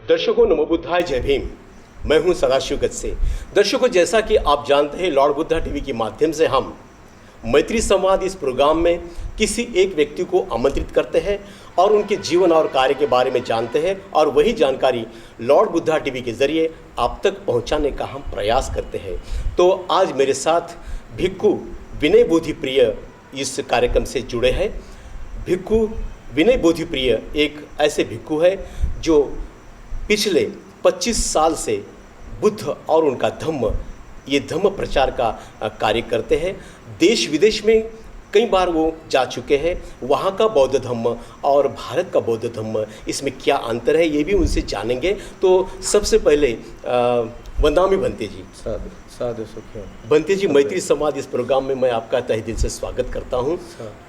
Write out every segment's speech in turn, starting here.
दर्शकों नमो बुद्धाय, जय भीम। मैं हूं सदाशिव गजसे। दर्शकों, जैसा कि आप जानते हैं, लॉर्ड बुद्धा टीवी के माध्यम से हम मैत्री संवाद इस प्रोग्राम में किसी एक व्यक्ति को आमंत्रित करते हैं और उनके जीवन और कार्य के बारे में जानते हैं और वही जानकारी लॉर्ड बुद्धा टीवी के जरिए आप तक पहुंचाने का हम प्रयास करते हैं। तो आज मेरे साथ भिक्खु विनय बोधिप्रिय इस कार्यक्रम से जुड़े हैं। भिक्खु विनय बोधिप्रिय एक ऐसे भिक्खु है जो पिछले 25 साल से बुद्ध और उनका धम्म, ये धम्म प्रचार का कार्य करते हैं। देश विदेश में कई बार वो जा चुके हैं। वहाँ का बौद्ध धम्म और भारत का बौद्ध धम्म, इसमें क्या अंतर है ये भी उनसे जानेंगे। तो सबसे पहले वंदामी बनते जी। साधु साधु सुखिया। बनते जी, मैत्री संवाद इस प्रोग्राम में मैं आपका तहे दिल से स्वागत करता हूँ।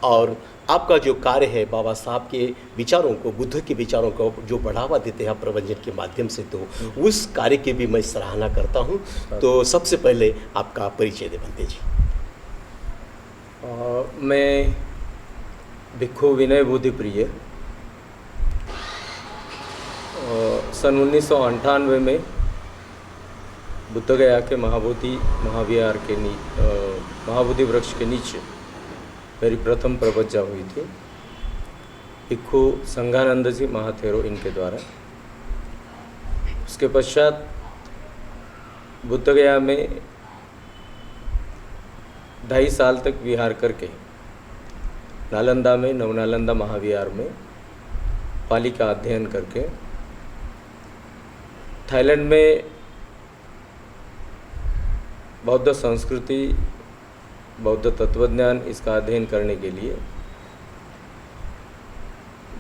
और आपका जो कार्य है बाबा साहब के विचारों को, बुद्ध के विचारों को जो बढ़ावा देते हैं प्रवचन के माध्यम से, तो उस कार्य की भी मैं सराहना करता हूँ। तो सबसे पहले आपका परिचय दे बनते जी। मैं भिक्खु विनय बोधिप्रिय सन 1998 में बुद्ध गया के महाबोधि महाविहार के महाबोधि वृक्ष के नीचे मेरी प्रथम प्रवज्जा हुई थी भिक्खु संघानंद जी महाथेरो इनके द्वारा। उसके पश्चात बुद्ध गया में 2.5 साल तक विहार करके नालंदा में नवनालंदा महाविहार में पाली का अध्ययन करके थाईलैंड में बौद्ध संस्कृति, बौद्ध तत्वज्ञान, इसका अध्ययन करने के लिए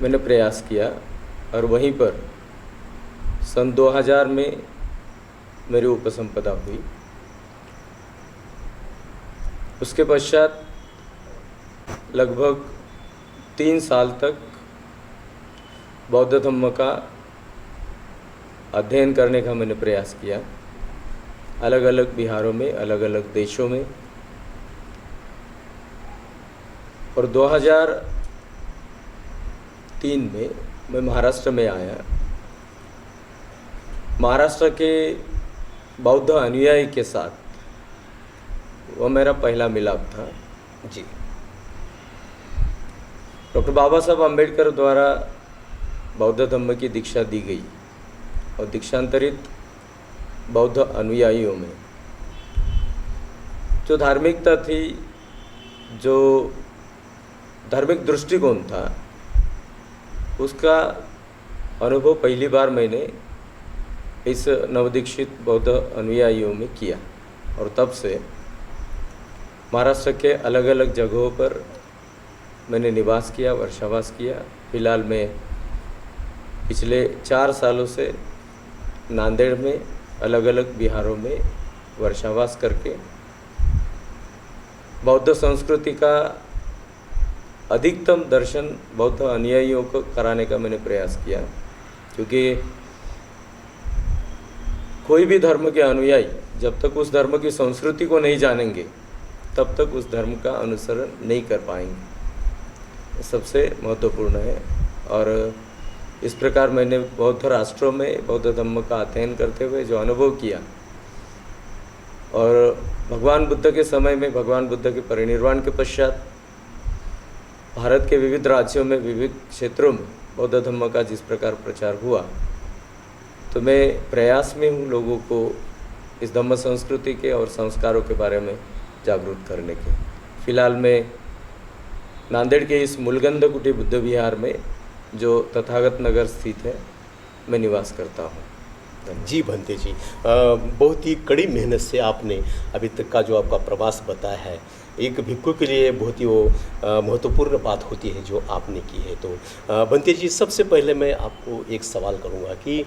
मैंने प्रयास किया और वहीं पर सन 2000 में मेरी उपसंपदा हुई। उसके पश्चात लगभग 3 साल तक बौद्ध धम्म का अध्ययन करने का मैंने प्रयास किया, अलग अलग बिहारों में, अलग अलग देशों में। और 2003 में मैं महाराष्ट्र में आया। महाराष्ट्र के बौद्ध अनुयायी के साथ वो मेरा पहला मिलाप था जी। डॉक्टर बाबा साहब अम्बेडकर द्वारा बौद्ध धम्म की दीक्षा दी गई और दीक्षांतरित बौद्ध अनुयायियों में जो धार्मिकता थी, जो धार्मिक दृष्टिकोण था, उसका अनुभव पहली बार मैंने इस नवदीक्षित बौद्ध अनुयायियों में किया। और तब से महाराष्ट्र के अलग अलग जगहों पर मैंने निवास किया, वर्षावास किया। फिलहाल मैं पिछले 4 सालों से नांदेड़ में अलग अलग बिहारों में वर्षावास करके बौद्ध संस्कृति का अधिकतम दर्शन बौद्ध अनुयायियों को कराने का मैंने प्रयास किया। क्योंकि कोई भी धर्म के अनुयायी जब तक उस धर्म की संस्कृति को नहीं जानेंगे तब तक उस धर्म का अनुसरण नहीं कर पाएंगे। सबसे महत्वपूर्ण है। और इस प्रकार मैंने बौद्ध राष्ट्रों में बौद्ध धम्म का अध्ययन करते हुए जो अनुभव किया, और भगवान बुद्ध के समय में, भगवान बुद्ध के परिनिर्वाण के पश्चात भारत के विविध राज्यों में, विविध क्षेत्रों में बौद्ध धम्म का जिस प्रकार प्रचार हुआ, तो मैं प्रयास में हूँ लोगों को इस धम्म संस्कृति के और संस्कारों के बारे में जागरूक करने के। फिलहाल मैं नांदेड़ के इस मूलगंध कुटी बुद्ध विहार में, जो तथागत नगर स्थित है, मैं निवास करता हूँ। जी बनते जी, बहुत ही कड़ी मेहनत से आपने अभी तक का जो आपका प्रवास बताया है, एक भिक्खु के लिए बहुत ही वो महत्वपूर्ण बात होती है जो आपने की है। तो बनते जी, सबसे पहले मैं आपको एक सवाल करूँगा कि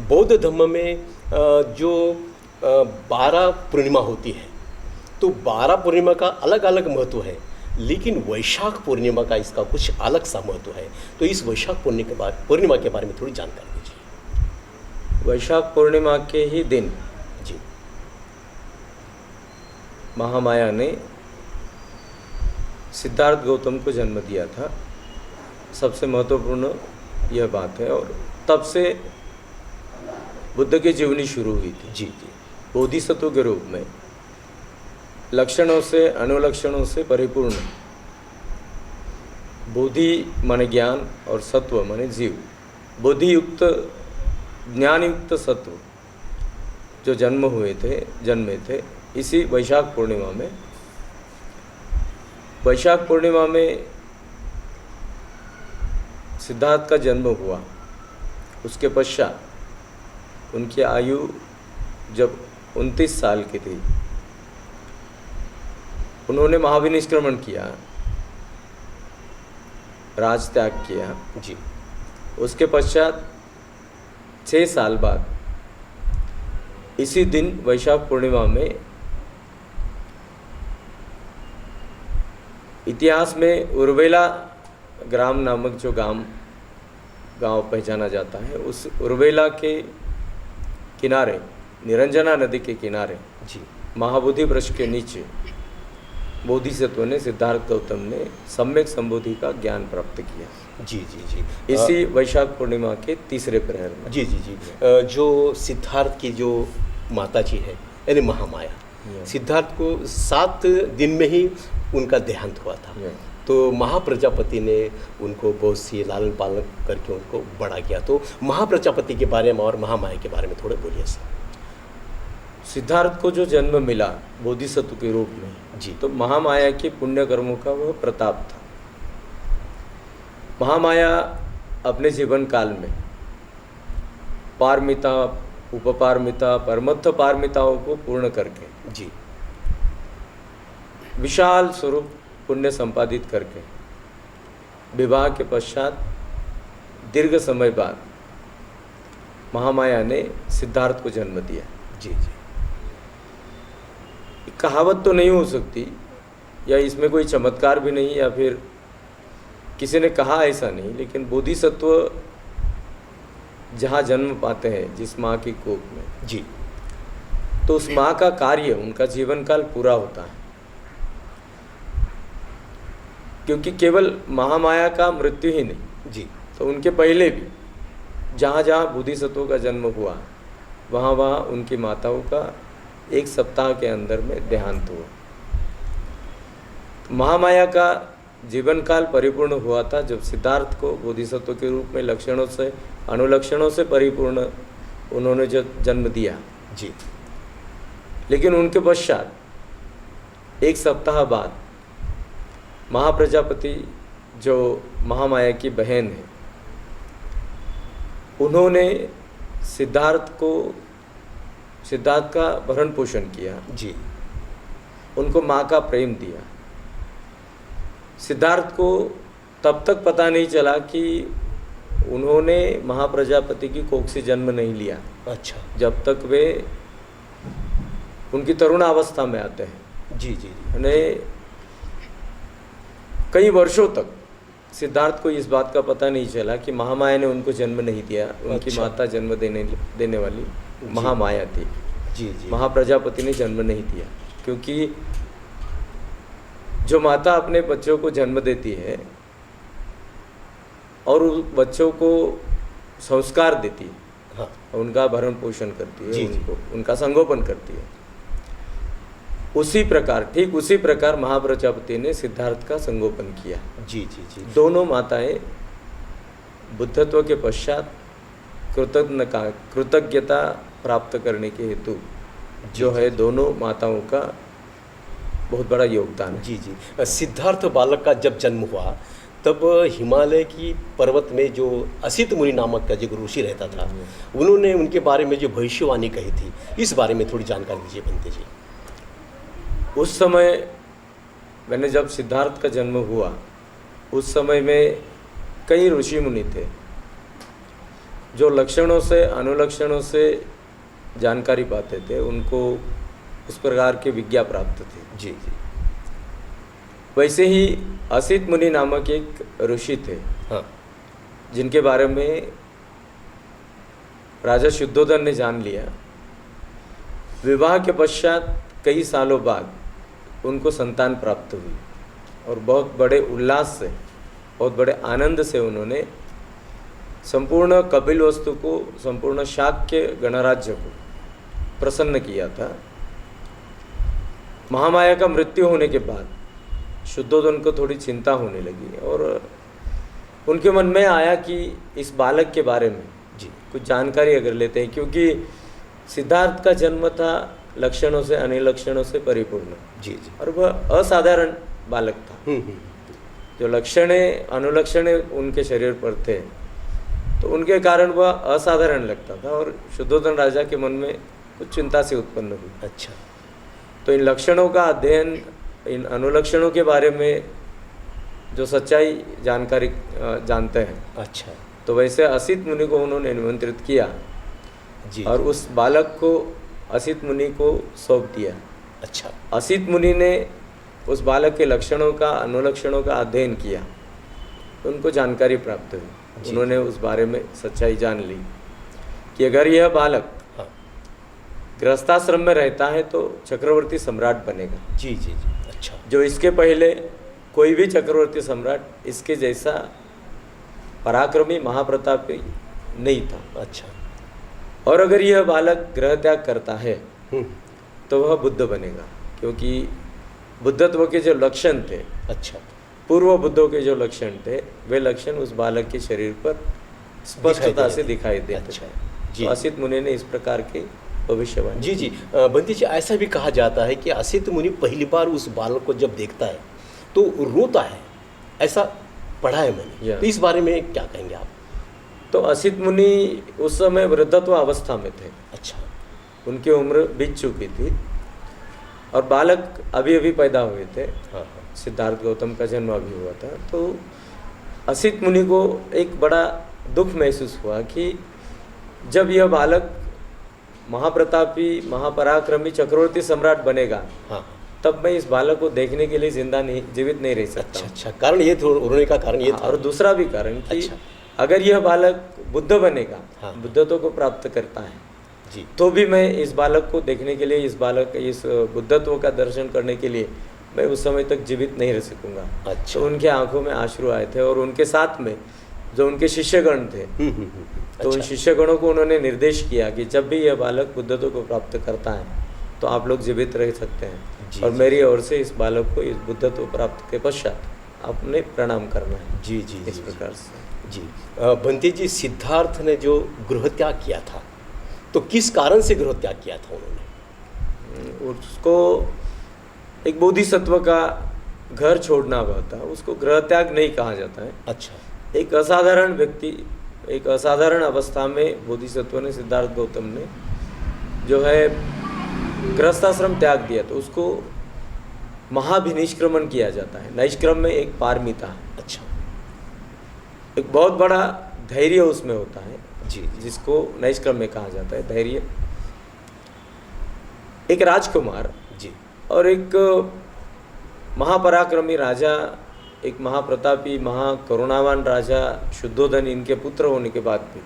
बौद्ध धम्म में जो 12 पूर्णिमा होती है, तो 12 पूर्णिमा का अलग अलग महत्व है, लेकिन वैशाख पूर्णिमा का इसका कुछ अलग सा महत्व है। तो इस वैशाख पूर्णिमा के बारे में थोड़ी जानकारी दीजिए। वैशाख पूर्णिमा के ही दिन जी महामाया ने सिद्धार्थ गौतम को जन्म दिया था। सबसे महत्वपूर्ण यह बात है। और तब से बुद्ध की जीवनी शुरू हुई थी जी जी बोधिसत्व के रूप में, लक्षणों से अनुलक्षणों से परिपूर्ण। बोधि माने ज्ञान और सत्व माने जीव। बुद्धि युक्त ज्ञान युक्त सत्व जो जन्मे थे इसी वैशाख पूर्णिमा में। वैशाख पूर्णिमा में सिद्धार्थ का जन्म हुआ। उसके पश्चात उनकी आयु जब 29 साल की थी, उन्होंने महाविनिष्क्रमण किया, राज त्याग किया जी। उसके पश्चात 6 साल बाद इसी दिन वैशाख पूर्णिमा में इतिहास में उर्वेला ग्राम नामक जो गांव पहचाना जाता है, उस उर्वेला के किनारे, निरंजना नदी के किनारे जी महाबोधि वृक्ष के नीचे बोधिसत्व ने, सिद्धार्थ गौतम ने सम्यक संबोधि का ज्ञान प्राप्त किया। जी जी जी इसी वैशाख पूर्णिमा के तीसरे प्रहर में। जी जी जी जो सिद्धार्थ की जो माता जी है यानी महामाया, सिद्धार्थ को 7 दिन में ही उनका देहांत हुआ था। तो महाप्रजापति ने उनको बहुत सी लालन पालन करके उनको बड़ा किया। तो महाप्रजापति के बारे में और महामाया के बारे में थोड़े बोलिए सर। सिद्धार्थ को जो जन्म मिला बोधिसत्व के रूप में जी, तो महामाया के पुण्य कर्मों का वह प्रताप था। महामाया अपने जीवन काल में पारमिता, उपपारमिता, परमत्थ पारमिताओं को पूर्ण करके जी विशाल स्वरूप पुण्य संपादित करके विवाह के पश्चात दीर्घ समय बाद महामाया ने सिद्धार्थ को जन्म दिया। जी जी कहावत तो नहीं हो सकती, या इसमें कोई चमत्कार भी नहीं, या फिर किसी ने कहा ऐसा नहीं, लेकिन बोधिसत्व जहाँ जन्म पाते हैं जिस माँ की कोख में जी, तो उस माँ का कार्य, उनका जीवन काल पूरा होता है। क्योंकि केवल महामाया का मृत्यु ही नहीं जी, तो उनके पहले भी जहाँ जहाँ बोधिसत्वों का जन्म हुआ वहाँ वहाँ उनकी माताओं का 1 सप्ताह के अंदर में देहांत हुआ। महामाया का जीवन काल परिपूर्ण हुआ था जब सिद्धार्थ को बोधिसत्व के रूप में लक्षणों से अनुलक्षणों से परिपूर्ण उन्होंने जो जन्म दिया जी। लेकिन उनके पश्चात 1 सप्ताह बाद महाप्रजापति जो महामाया की बहन है, उन्होंने सिद्धार्थ का भरण पोषण किया जी, उनको माँ का प्रेम दिया। सिद्धार्थ को तब तक पता नहीं चला कि उन्होंने महाप्रजापति की कोख से जन्म नहीं लिया, अच्छा, जब तक वे उनकी तरुणावस्था में आते हैं। जी जी जी, यानी कई वर्षों तक सिद्धार्थ को इस बात का पता नहीं चला कि महामाया ने उनको जन्म नहीं दिया। उनकी अच्छा। माता जन्म देने वाली महामाया थी। जी जी, महाप्रजापति ने जन्म नहीं दिया, क्योंकि जो माता अपने बच्चों को जन्म देती है और उस बच्चों को संस्कार देती है, हाँ, उनका भरण पोषण करती है, जी, जी। उनका संगोपन करती है, ठीक उसी प्रकार महाप्रजापति ने सिद्धार्थ का संगोपन किया। जी जी जी, दोनों माताएं बुद्धत्व के पश्चात कृतज्ञता प्राप्त करने के हेतु जो है दोनों माताओं का बहुत बड़ा योगदान है। जी जी। सिद्धार्थ बालक का जब जन्म हुआ तब हिमालय की पर्वत में जो असित मुनि नामक का जो ऋषि रहता था, उन्होंने उनके बारे में जो भविष्यवाणी कही थी, इस बारे में थोड़ी जानकारी दीजिए बंते जी। उस समय मैंने जब सिद्धार्थ का जन्म हुआ उस समय में कई ऋषि मुनि थे जो लक्षणों से अनुलक्षणों से जानकारी पाते थे, उनको उस प्रकार के विज्ञा प्राप्त थे। जी जी, वैसे ही असित मुनि नामक एक ऋषि थे, हाँ, जिनके बारे में राजा शुद्धोधन ने जान लिया। विवाह के पश्चात कई सालों बाद उनको संतान प्राप्त हुई और बहुत बड़े उल्लास से, बहुत बड़े आनंद से उन्होंने संपूर्ण कपिलवस्तु को, संपूर्ण शाक्य गणराज्य को प्रसन्न किया था। महामाया का मृत्यु होने के बाद शुद्धोधन को थोड़ी चिंता होने लगी और उनके मन में आया कि इस बालक के बारे में जी कुछ जानकारी अगर लेते हैं, क्योंकि सिद्धार्थ का जन्म था लक्षणों से, अनिलक्षणों से परिपूर्ण, जी जी और वह असाधारण बालक था। जो लक्षणे अनुलक्षणे उनके शरीर पर थे, तो उनके कारण वह असाधारण लगता था और शुद्धोधन राजा के मन में कुछ चिंता से उत्पन्न हुई। अच्छा, तो इन लक्षणों का अध्ययन, इन अनुलक्षणों के बारे में जो सच्चाई जानकारी जानते हैं, अच्छा तो वैसे असित मुनि को उन्होंने निमंत्रित किया जी और उस बालक को असित मुनि को सौंप दिया। अच्छा, असित मुनि ने उस बालक के लक्षणों का, अनुलक्षणों का अध्ययन किया, तो उनको जानकारी प्राप्त हुई। उन्होंने उस बारे में सच्चाई जान ली कि अगर यह बालक हाँ गृहस्थाश्रम में रहता है तो चक्रवर्ती सम्राट बनेगा। जी जी जी, अच्छा जो इसके पहले कोई भी चक्रवर्ती सम्राट इसके जैसा पराक्रमी महाप्रतापी नहीं था। अच्छा, और अगर यह बालक गृह त्याग करता है हम्म, तो वह बुद्ध बनेगा, क्योंकि बुद्धत्व के जो लक्षण थे, अच्छा पूर्व बुद्धों के जो लक्षण थे, वे लक्षण उस बालक के शरीर पर स्पष्टता से दिखाई देते अच्छा, थे। जी। तो असित मुनि ने इस प्रकार की भविष्यवाणी जी जी। बंदी जी, ऐसा भी कहा जाता है कि असित मुनि पहली बार उस बालक को जब देखता है तो रोता है, ऐसा पढ़ा है मैंने। या। तो इस बारे में क्या कहेंगे आप? तो असित मुनि उस समय वृद्धत्व अवस्था में थे, अच्छा, उनकी उम्र बीत चुकी थी और बालक अभी अभी पैदा हुए थे। हाँ हाँ, सिद्धार्थ गौतम का जन्म अभी हुआ था। तो असित मुनि को एक बड़ा दुख महसूस हुआ कि जब यह बालक महाप्रतापी, महापराक्रमी चक्रवर्ती सम्राट बनेगा, हाँ तब मैं इस बालक को देखने के लिए जीवित नहीं रह सकता अच्छा हूँ। अच्छा, कारण ये था, रोने का कारण ये था। और दूसरा भी कारण कि अच्छा। अगर यह बालक बुद्ध बनेगा, हाँ। बुद्धत्व को प्राप्त करता है, जी तो भी मैं इस बालक को देखने के लिए, इस बुद्धत्व का दर्शन करने के लिए मैं उस समय तक जीवित नहीं रह सकूंगा। अच्छा। तो उनके आंखों में आंसू आए थे और उनके साथ में जो उनके शिष्यगण थे, तो उन अच्छा, शिष्यगणों को उन्होंने निर्देश किया कि जब भी यह बालक बुद्धत्व को प्राप्त करता है तो आप लोग जीवित रह सकते हैं जी, और जी। मेरी ओर से इस बालक को इस बुद्धत्व प्राप्त के पश्चात आपने प्रणाम करना है। जी जी इस जी, प्रकार से जी। बंती जी, सिद्धार्थ ने जो गृह त्याग किया था, तो किस कारण से गृह त्याग किया था उन्होंने? उसको एक बोधिसत्व का घर छोड़ना हुआ था, उसको गृह त्याग नहीं कहा जाता है। अच्छा, एक असाधारण व्यक्ति, एक असाधारण अवस्था में बोधिसत्व ने, सिद्धार्थ गौतम ने जो है गृहस्थाश्रम त्याग दिया, तो उसको महाभिनिष्क्रमण किया जाता है। नैष्क्रम में एक पारमिता है, अच्छा, एक बहुत बड़ा धैर्य उसमें होता है, जी जी, जिसको नैष्क्रम में कहा जाता है। धैर्य, एक राजकुमार जी और एक महापराक्रमी राजा, एक महाप्रतापी, महाकरुणावान राजा शुद्धोधन, इनके पुत्र होने के बाद भी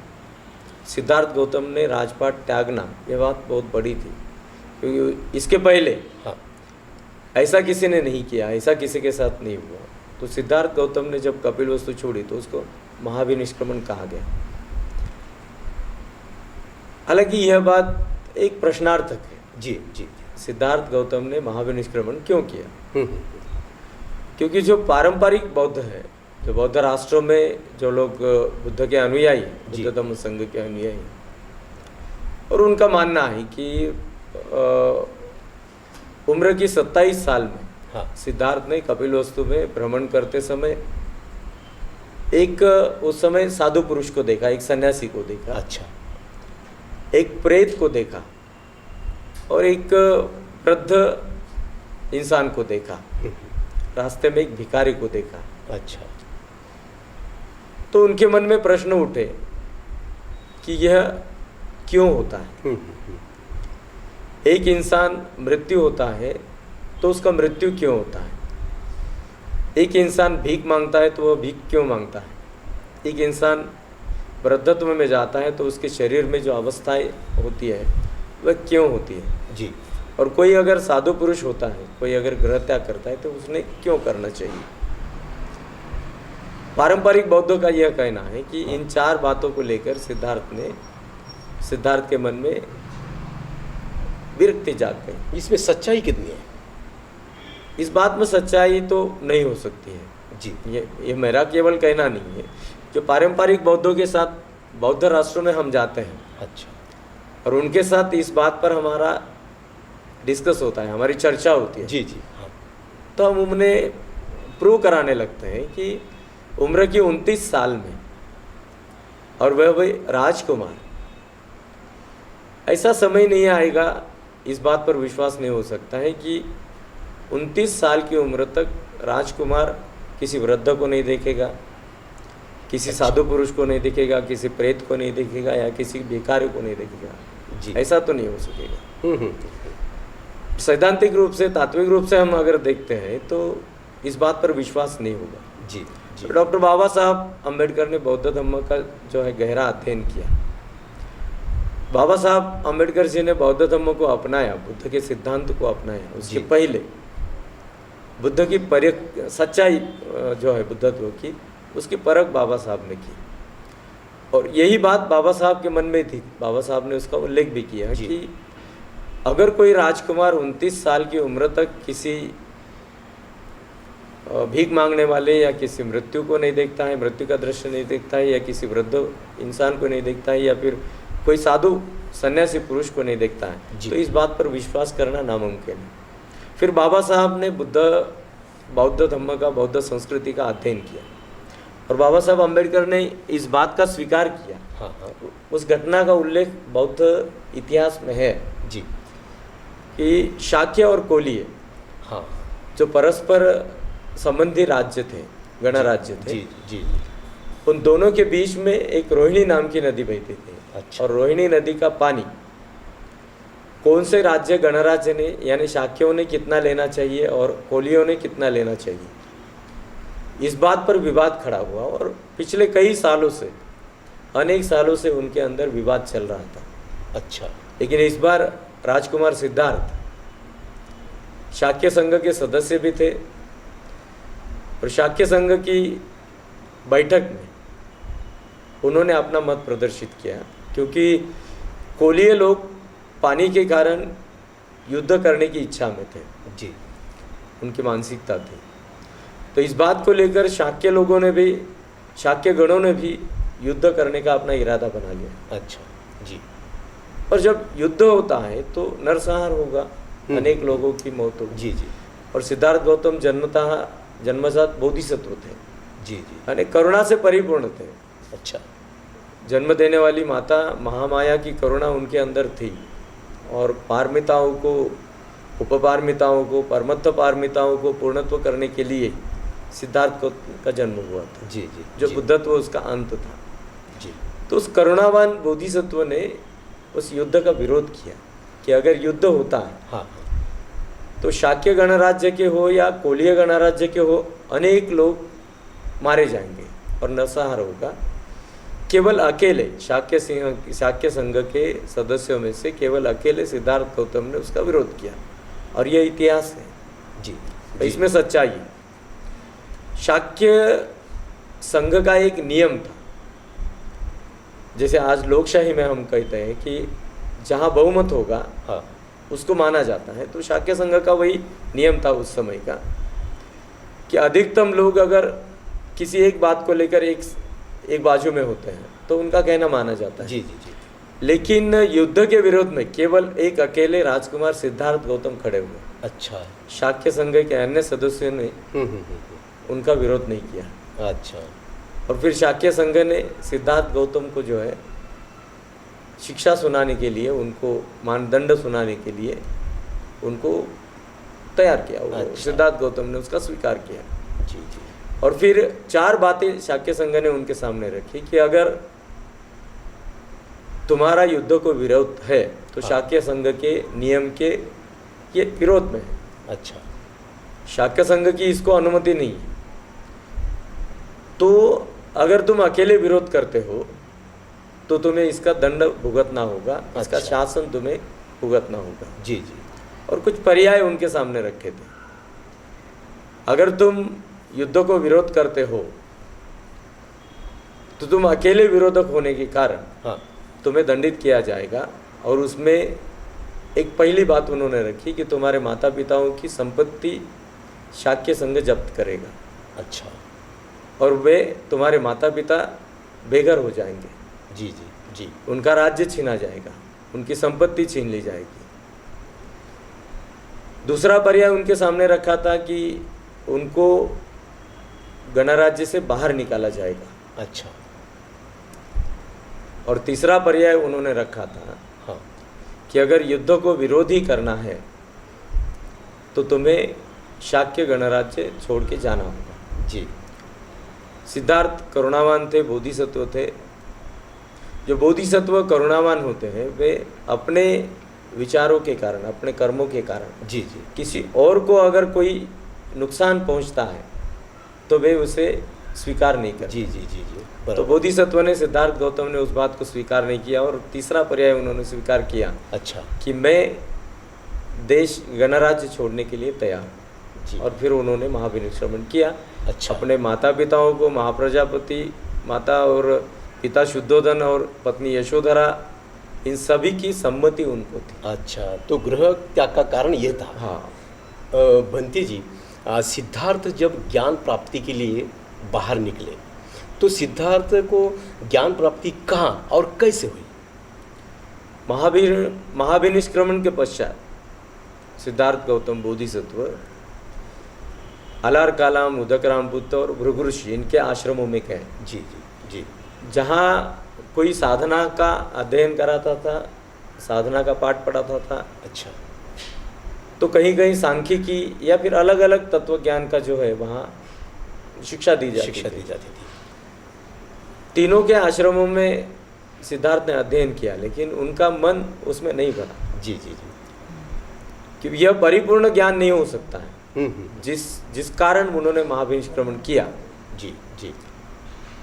सिद्धार्थ गौतम ने राजपाट त्यागना, यह बात बहुत बड़ी थी, क्योंकि इसके पहले हाँ, ऐसा किसी ने नहीं किया, ऐसा किसी के साथ नहीं हुआ। तो सिद्धार्थ गौतम ने जब कपिलवस्तु छोड़ी तो उसको महाभिनिष्क्रमण कहा गया। हालांकि यह बात एक प्रश्नार्थक है, जी जी, सिद्धार्थ गौतम ने महाभिनिष्क्रमण क्यों किया? हम्म, क्योंकि जो पारंपरिक बौद्ध है, जो बौद्ध राष्ट्रों में जो लोग बुद्ध के अनुयायी, जी। बुद्ध धम्म संघ के अनुयायी, और उनका मानना है कि उम्र की 27 साल में हाँ, सिद्धार्थ ने कपिलवस्तु में भ्रमण करते समय एक उस समय साधु पुरुष को देखा, एक सन्यासी को देखा, अच्छा, एक प्रेत को देखा और एक वृद्ध इंसान को देखा, रास्ते में एक भिखारी को देखा। अच्छा, तो उनके मन में प्रश्न उठे कि यह क्यों होता है? एक इंसान मृत्यु होता है तो उसका मृत्यु क्यों होता है? एक इंसान भीख मांगता है तो वह भीख क्यों मांगता है? एक इंसान वृद्धत्व में जाता है तो उसके शरीर में जो अवस्थाएं होती है वह क्यों होती है? जी, और कोई अगर साधु पुरुष होता है, कोई अगर गृह त्याग करता है तो उसने क्यों करना चाहिए? पारंपरिक बौद्धों का यह कहना है कि इन 4 बातों को लेकर सिद्धार्थ के मन में विरक्ति जाग गई। इसमें सच्चाई कितनी है? इस बात में सच्चाई तो नहीं हो सकती है जी। ये मेरा केवल कहना नहीं है। जो पारंपरिक बौद्धों के साथ बौद्ध राष्ट्रों में हम जाते हैं, अच्छा, और उनके साथ इस बात पर हमारा डिस्कस होता है, हमारी चर्चा होती है, जी जी, हाँ, तो हम उन्हें प्रूव कराने लगते हैं कि उम्र की 29 साल में, और वह भी राजकुमार, ऐसा समय नहीं आएगा, इस बात पर विश्वास नहीं हो सकता है कि 29 साल की उम्र तक राजकुमार किसी वृद्ध को नहीं देखेगा, किसी साधु पुरुष को नहीं देखेगा, किसी प्रेत को नहीं देखेगा, या किसी भिखारी को नहीं देखेगा जी। ऐसा तो नहीं हो सकेगा। सैद्धांतिक रूप से, तात्विक रूप से हम अगर देखते हैं तो इस बात पर विश्वास नहीं होगा। जी जी। तो डॉक्टर बाबा साहब अम्बेडकर ने बौद्ध धर्म का जो है गहरा अध्ययन किया। बाबा साहब अम्बेडकर जी ने बौद्ध धर्म को अपनाया, बुद्ध के सिद्धांत को अपनाया। उसके पहले बुद्ध की सच्चाई जो है बुद्धत्व की, उसकी परख बाबा साहब ने की, और यही बात बाबा साहब के मन में थी। बाबा साहब ने उसका उल्लेख भी किया कि अगर कोई राजकुमार 29 साल की उम्र तक किसी भीख मांगने वाले या किसी मृत्यु को नहीं देखता है, मृत्यु का दृश्य नहीं देखता है, या किसी वृद्ध इंसान को नहीं देखता है, या फिर कोई साधु सन्यासी पुरुष को नहीं देखता है, तो इस बात पर विश्वास करना नामुमकिन है। फिर बाबा साहब ने बौद्ध धर्म का, बौद्ध संस्कृति का अध्ययन किया, और बाबा साहब अम्बेडकर ने इस बात का स्वीकार किया। हाँ हाँ, उस घटना का उल्लेख बौद्ध इतिहास में है जी, कि शाक्य और कोलीय, हाँ, जो परस्पर संबंधी राज्य थे, गणराज्य थे, जी जी, उन दोनों के बीच में एक रोहिणी नाम की नदी बहती थी। अच्छा। और रोहिणी नदी का पानी कौन से राज्य, गणराज्य ने, यानी शाक्यों ने कितना लेना चाहिए और कोलियों ने कितना लेना चाहिए, इस बात पर विवाद खड़ा हुआ, और पिछले कई सालों से, अनेक सालों से उनके अंदर विवाद चल रहा था। अच्छा। लेकिन इस बार राजकुमार सिद्धार्थ शाक्य संघ के सदस्य भी थे, और शाक्य संघ की बैठक में उन्होंने अपना मत प्रदर्शित किया, क्योंकि कोलीय लोग पानी के कारण युद्ध करने की इच्छा में थे जी, उनकी मानसिकता थी। तो इस बात को लेकर शाक्य लोगों ने भी, शाक्य गणों ने भी युद्ध करने का अपना इरादा बना लिया। अच्छा जी। और जब युद्ध होता है तो नरसंहार होगा, अनेक लोगों की मौत होगी। जी जी। और सिद्धार्थ गौतम जन्मजात बोधिसत्व थे, जी जी, यानी करुणा से परिपूर्ण थे। अच्छा। जन्म देने वाली माता महामाया की करुणा उनके अंदर थी, और पारमिताओं को, उपपारमिताओं को, परमत्थ पारमिताओं को पूर्णत्व करने के लिए सिद्धार्थ का जन्म हुआ था। जी जी, जो जी, बुद्धत्व उसका अंत था। जी, तो उस करुणावान बोधिसत्व ने उस युद्ध का विरोध किया कि अगर युद्ध होता है, हाँ, तो शाक्य गणराज्य के हो या कोलीय गणराज्य के हो, अनेक लोग मारे जाएंगे और नरसंहार होगा। केवल अकेले शाक्य संघ के सदस्यों में से केवल अकेले सिद्धार्थ गौतम ने उसका विरोध किया, और यह इतिहास है जी, तो इसमें सच्चाई है। शाक्य संघ का एक नियम था, जैसे आज लोकशाही में हम कहते हैं कि जहाँ बहुमत होगा, हाँ, उसको माना जाता है, तो शाक्य संघ का वही नियम था उस समय का, कि अधिकतम लोग अगर किसी एक बात को लेकर एक बाजू में होते हैं तो उनका कहना माना जाता है। जी जी जी, लेकिन युद्ध के विरोध में केवल एक अकेले राजकुमार सिद्धार्थ गौतम खड़े हुए। अच्छा। शाक्य संघ के अन्य सदस्यों ने उनका विरोध नहीं किया। अच्छा। और फिर शाक्य संघ ने सिद्धार्थ गौतम को जो है शिक्षा सुनाने के लिए, उनको मानदंड सुनाने के लिए उनको तैयार किया। अच्छा। सिद्धार्थ गौतम ने उसका स्वीकार किया। जी जी, और फिर 4 बातें शाक्य संघ ने उनके सामने रखी कि अगर तुम्हारा युद्ध को विरोध है तो शाक्य संघ के नियम के ये विरोध में है। अच्छा। शाक्य संघ की इसको अनुमति नहीं है, तो अगर तुम अकेले विरोध करते हो तो तुम्हें इसका दंड भुगतना होगा, इसका अच्छा। शासन तुम्हें भुगतना होगा। जी जी, और कुछ पर्याय उनके सामने रखे थे। अगर तुम युद्ध को विरोध करते हो तो तुम अकेले विरोधक होने के कारण हाँ तुम्हें दंडित किया जाएगा। और उसमें एक पहली बात उन्होंने रखी कि तुम्हारे माता पिताओं की संपत्ति शाक्य संघ जब्त करेगा। अच्छा। और वे तुम्हारे माता पिता बेघर हो जाएंगे। जी जी जी। उनका राज्य छीना जाएगा, उनकी संपत्ति छीन ली जाएगी। दूसरा पर्याय उनके सामने रखा था कि उनको गणराज्य से बाहर निकाला जाएगा। अच्छा। और तीसरा पर्याय उन्होंने रखा था हाँ कि अगर युद्ध को विरोधी करना है तो तुम्हें शाक्य गणराज्य छोड़ के जाना होगा। जी। सिद्धार्थ करुणावान थे, बोधिसत्व थे। जो बोधिसत्व करुणावान होते हैं वे अपने विचारों के कारण, अपने कर्मों के कारण जी जी किसी और को अगर कोई नुकसान पहुंचता है तो वे उसे स्वीकार नहीं करते। जी जी जी जी। तो बराबर। बोधिसत्व ने, सिद्धार्थ गौतम ने उस बात को स्वीकार नहीं किया। और तीसरा पर्याय उन्होंने स्वीकार किया अच्छा। कि मैं देश गणराज्य छोड़ने के लिए तैयार हूँ। जी। और फिर उन्होंने महाविनिष्क्रमण किया। अच्छा। अपने माता पिताओं को, महाप्रजापति माता और पिता शुद्धोधन और पत्नी यशोधरा, इन सभी की सम्मति उनको थी। अच्छा, तो गृह त्याग का कारण ये था। हाँ। बंटी जी, सिद्धार्थ जब ज्ञान प्राप्ति के लिए बाहर निकले तो सिद्धार्थ को ज्ञान प्राप्ति कहाँ और कैसे हुई? महाविनिष्क्रमण के पश्चात सिद्धार्थ गौतम बोधिसत्व अलार कालाम, उदकराम बुद्ध और भृगु ऋषि, इनके आश्रमों में गए। जी जी जी। जहाँ कोई साधना का अध्ययन कराता था, साधना का पाठ पढ़ाता था। अच्छा। तो कहीं कहीं सांख्यिकी या फिर अलग अलग तत्व ज्ञान का जो है वहाँ शिक्षा दी जाती थी। तीनों के आश्रमों में सिद्धार्थ ने अध्ययन किया, लेकिन उनका मन उसमें नहीं भरा। जी जी जी। कि यह परिपूर्ण ज्ञान नहीं हो सकता है हम्म। जिस कारण उन्होंने महाविनिष्क्रमण किया। जी जी।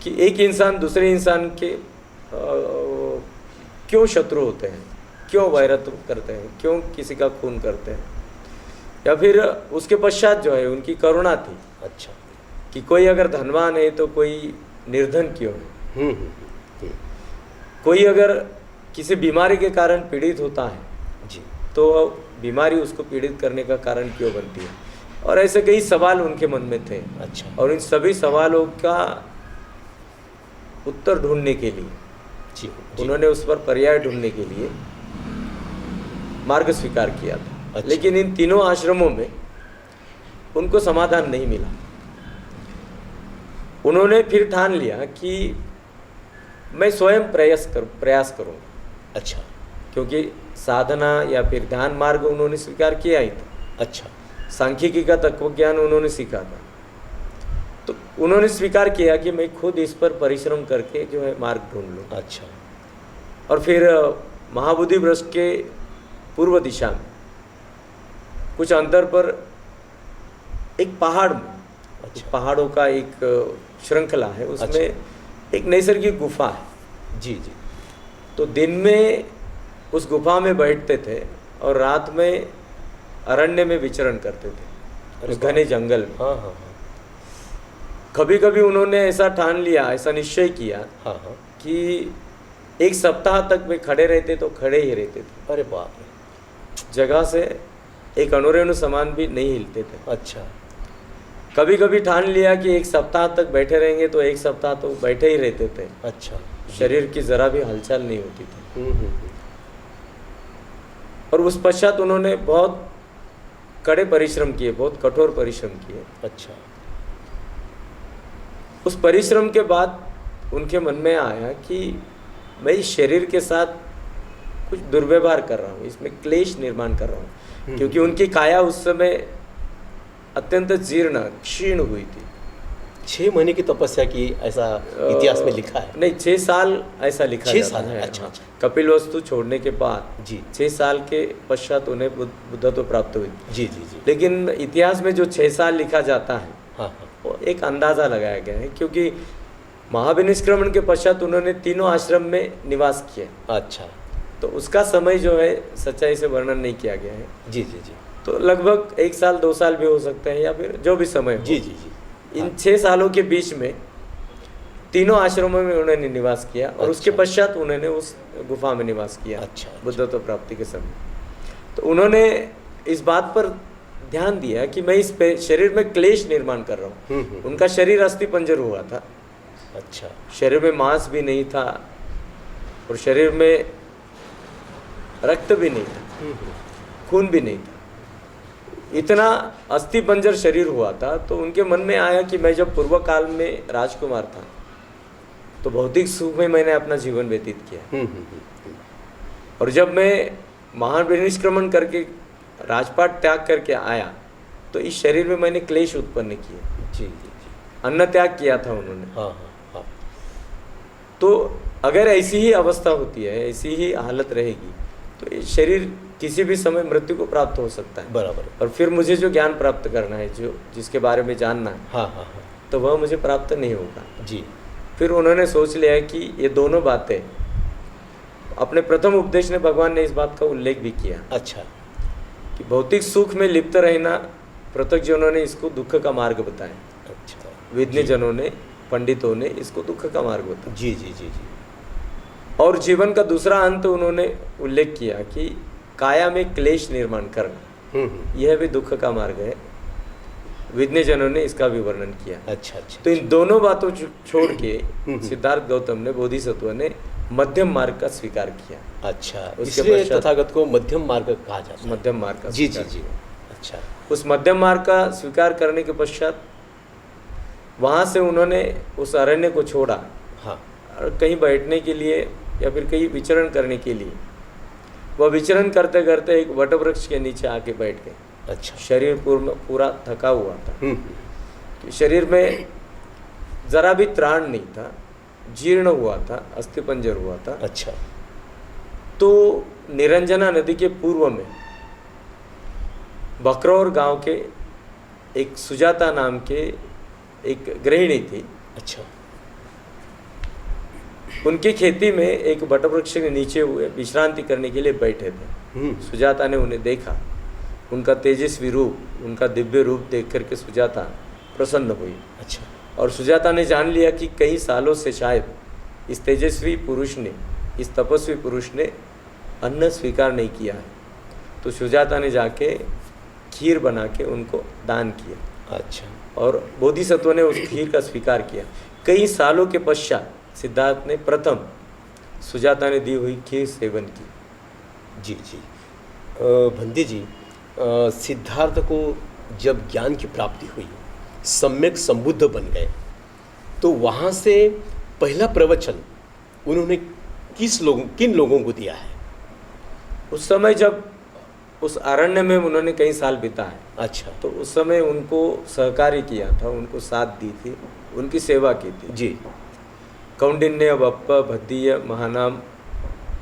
कि एक इंसान दूसरे इंसान के क्यों शत्रु होते हैं, क्यों वैरत्व करते हैं, क्यों किसी का खून करते हैं। या फिर उसके पश्चात जो है उनकी करुणा थी। अच्छा। कि कोई अगर धनवान है तो कोई निर्धन क्यों है। हम्म। कोई अगर किसी बीमारी के कारण पीड़ित होता है जी, तो बीमारी उसको पीड़ित करने का कारण क्यों बनती है। और ऐसे कई सवाल उनके मन में थे। अच्छा। और इन सभी सवालों का उत्तर ढूंढने के लिए जी, उन्होंने उस पर पर्याय ढूंढने के लिए मार्ग स्वीकार किया था। अच्छा। लेकिन इन तीनों आश्रमों में उनको समाधान नहीं मिला। उन्होंने फिर ठान लिया कि मैं स्वयं प्रयास करूँगा। अच्छा। क्योंकि साधना या फिर ध्यान मार्ग उन्होंने स्वीकार किया ही था। अच्छा। सांख्यिकी का तत्वज्ञान उन्होंने सीखा था। तो उन्होंने स्वीकार किया कि मैं खुद इस पर परिश्रम करके जो है मार्ग ढूंढ लूँ। अच्छा। और फिर महाबोधि वृक्ष के पूर्व दिशा में कुछ अंतर पर एक पहाड़ में, अच्छा। पहाड़ों का एक श्रृंखला है, उसमें अच्छा। एक नैसर्गिक गुफा है। जी जी। तो दिन में उस गुफा में बैठते थे और रात में अरण्य में विचरण करते थे, उस घने जंगल में। हाँ हाँ हाँ। कभी कभी उन्होंने ऐसा ठान लिया, ऐसा निश्चय किया हाँ हाँ। कि एक सप्ताह तक वे खड़े रहते तो खड़े ही रहते थे। अरे बाप रे। जगह से एक अनुरेणु समान भी नहीं हिलते थे। अच्छा। कभी कभी ठान लिया कि एक सप्ताह तक बैठे रहेंगे तो एक सप्ताह तो बैठे ही रहते थे। अच्छा। शरीर की जरा भी हलचल नहीं होती थी। हम्म। और उस पश्चात उन्होंने बहुत कड़े परिश्रम किए, बहुत कठोर परिश्रम किए। अच्छा। उस परिश्रम के बाद उनके मन में आया कि मैं इस शरीर के साथ कुछ दुर्व्यवहार कर रहा हूँ, इसमें क्लेश निर्माण कर रहा हूँ। क्योंकि उनकी काया उस समय अत्यंत जीर्ण क्षीण हुई थी। 6 महीने की तपस्या की, ऐसा इतिहास में लिखा है। नहीं, 6 साल ऐसा लिखा 6 जाता साल है। अच्छा हाँ। अच्छा। कपिलवस्तु छोड़ने के बाद जी 6 साल के पश्चात उन्हें बुद्धत्व प्राप्त हुई। जी जी जी। लेकिन इतिहास में जो 6 साल लिखा जाता है हाँ हाँ। वो एक अंदाज़ा लगाया गया है, क्योंकि महाविनिष्क्रमण के पश्चात उन्होंने तीनों आश्रम में निवास किया। अच्छा। तो उसका समय जो है सच्चाई से वर्णन नहीं किया गया है। जी जी जी। तो लगभग 1 साल 2 साल भी हो सकते हैं, या फिर जो भी समय हो। जी जी जी। इन 6 सालों के बीच में तीनों आश्रमों में उन्होंने निवास किया और उसके अच्छा। पश्चात उन्होंने उस गुफा में निवास किया अच्छा, अच्छा। बुद्धत्व प्राप्ति के समय। तो उन्होंने इस बात पर ध्यान दिया कि मैं इस शरीर में क्लेश निर्माण कर रहा हूँ। उनका शरीर अस्थि पंजर हुआ था, अच्छा, शरीर में मांस भी नहीं था और शरीर में रक्त भी नहीं था, खून भी नहीं था, इतना अस्थि पंजर शरीर हुआ था। तो उनके मन में आया कि मैं जब पूर्व काल में राजकुमार था तो भौतिक सुख में मैंने अपना जीवन व्यतीत किया, और जब मैं महाविनिष्क्रमण करके राजपाट त्याग करके आया तो इस शरीर में मैंने क्लेश उत्पन्न किए। जी जी जी, अन्न त्याग किया था उन्होंने। हाँ हाँ हाँ, तो अगर ऐसी ही अवस्था होती है, ऐसी ही हालत रहेगी तो ये शरीर किसी भी समय मृत्यु को प्राप्त हो सकता है। बराबर। और फिर मुझे जो ज्ञान प्राप्त करना है, जो जिसके बारे में जानना है, हाँ हाँ हाँ, तो वह मुझे प्राप्त नहीं होगा। जी, फिर उन्होंने सोच लिया कि ये दोनों बातें, अपने प्रथम उपदेश में भगवान ने इस बात का उल्लेख भी किया अच्छा, कि भौतिक सुख में लिप्त रहना, पृथकजनों ने इसको दुख का मार्ग बताया, अच्छा, विज्ञजनों ने, पंडितों ने इसको दुख का मार्ग बताया। जी जी जी जी, और जीवन का दूसरा अंत उन्होंने उल्लेख किया कि काया में क्लेश निर्माण करना, यह भी दुख का मार्ग है। विज्ञजनों ने इसका भी वर्णन किया। अच्छा अच्छा, तो इन दोनों बातों छोड़ के सिद्धार्थ गौतम ने, बोधिसत्व ने मध्यम मार्ग का स्वीकार किया। अच्छा, उसके इसलिए पश्चात- तथागत को मध्यम मार्ग कहा जाता है। मध्यम मार्ग का जी जी स्वीकार जी, किया। अच्छा, उस मध्यम मार्ग का स्वीकार करने के पश्चात वहाँ से उन्होंने उस अरण्य को छोड़ा हाँ, और कहीं बैठने के लिए या फिर कहीं विचरण करने के लिए, वह विचरण करते करते एक वटवृक्ष के नीचे आके बैठ गए। अच्छा, शरीर पूरा थका हुआ था, हम्म, शरीर में जरा भी त्राण नहीं था, जीर्ण हुआ था, अस्थिपंजर हुआ था। अच्छा, तो निरंजना नदी के पूर्व में बकरौर गांव के एक सुजाता नाम के एक गृहिणी थी। अच्छा, उनकी खेती में एक वटवृक्ष के नीचे हुए विश्रांति करने के लिए बैठे थे। सुजाता ने उन्हें देखा, उनका तेजस्वी रूप, उनका दिव्य रूप देख करके सुजाता प्रसन्न हुई। अच्छा, और सुजाता ने जान लिया कि कई सालों से शायद इस तेजस्वी पुरुष ने, इस तपस्वी पुरुष ने अन्न स्वीकार नहीं किया है। तो सुजाता ने जाके खीर बना के उनको दान किया, अच्छा, और बोधिसत्व ने उस खीर का स्वीकार किया। कई सालों के पश्चात सिद्धार्थ ने प्रथम सुजाता ने दी हुई खीर सेवन की। जी जी, बंदी जी, सिद्धार्थ को जब ज्ञान की प्राप्ति हुई, सम्यक संबुद्ध बन गए, तो वहाँ से पहला प्रवचन उन्होंने किन लोगों को दिया है? उस समय जब उस अरण्य में उन्होंने कई साल बिताए, अच्छा, तो उस समय उनको सहकार्य किया था, उनको साथ दी थी, उनकी सेवा की थी। जी, कौंडिन्य, बप्प, भद्दीय, महानाम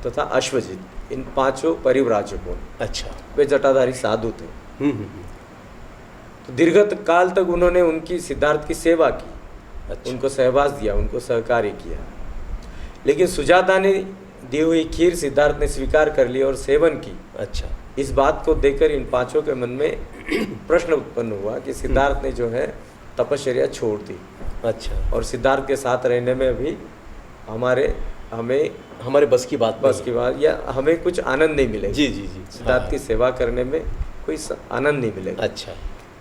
तथा अश्वजित, इन पांचों परिव्राजकों, अच्छा, वे जटाधारी साधु थे। हम्म, तो दीर्घ काल तक उन्होंने उनकी सिद्धार्थ की सेवा की, अच्छा, उनको सहवास दिया, उनको सहकार्य किया। लेकिन सुजाता ने दी हुई खीर सिद्धार्थ ने स्वीकार कर ली और सेवन की। अच्छा, इस बात को देखकर इन पांचों के मन में प्रश्न उत्पन्न हुआ कि सिद्धार्थ ने जो है तपश्चर्या छोड़ दी, अच्छा, और सिद्धार्थ के साथ रहने में अभी हमें बस की बात बस की बात, या हमें कुछ आनंद नहीं मिलेगा। जी जी जी, सिद्धार्थ की सेवा करने में कोई आनंद नहीं मिलेगा। अच्छा,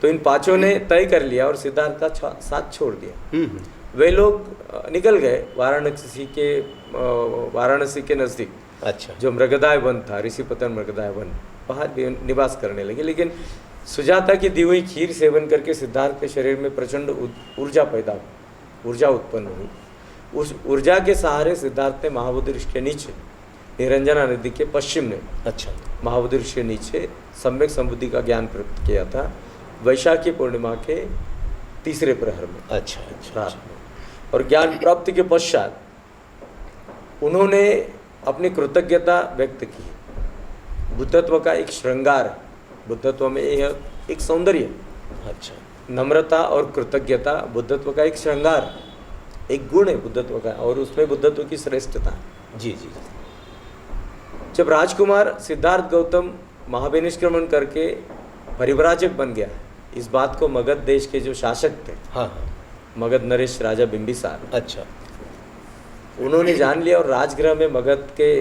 तो इन पांचों ने तय कर लिया और सिद्धार्थ का साथ छोड़ दिया। वे लोग निकल गए वाराणसी के नज़दीक, अच्छा, जो मृगदाय वन था, ऋषिपतन मृगदाय वन, वहाँ निवास करने लगे। लेकिन सुजाता की दी हुई खीर सेवन करके सिद्धार्थ के शरीर में प्रचंड ऊर्जा उत्पन्न हुई। उस ऊर्जा के सहारे सिद्धार्थ ने महाबोधि ऋषि के नीचे, निरंजना नदी के पश्चिम में, अच्छा, महाबोधि ऋषि के नीचे सम्यक संबुद्धि का ज्ञान प्राप्त किया था, वैशाखी पूर्णिमा के तीसरे प्रहर में, अच्छा, अच्छा, रात में। और ज्ञान प्राप्ति के पश्चात उन्होंने अपनी कृतज्ञता व्यक्त की। बुद्धत्व का एक श्रृंगार है, बुद्धत्व में यह एक सौंदर्य, अच्छा, नम्रता और कृतज्ञता बुद्धत्व का एक श्रृंगार, एक गुण है बुद्धत्व का, और उसमें बुद्धत्व की श्रेष्ठता। जी जी, जब राजकुमार सिद्धार्थ गौतम महाविनिष्क्रमण करके परिव्राजक बन गया, इस बात को मगध देश के जो शासक थे, हाँ हाँ, मगध नरेश राजा बिंबिसार, अच्छा, उन्होंने जान लिया और राजगृह में मगध के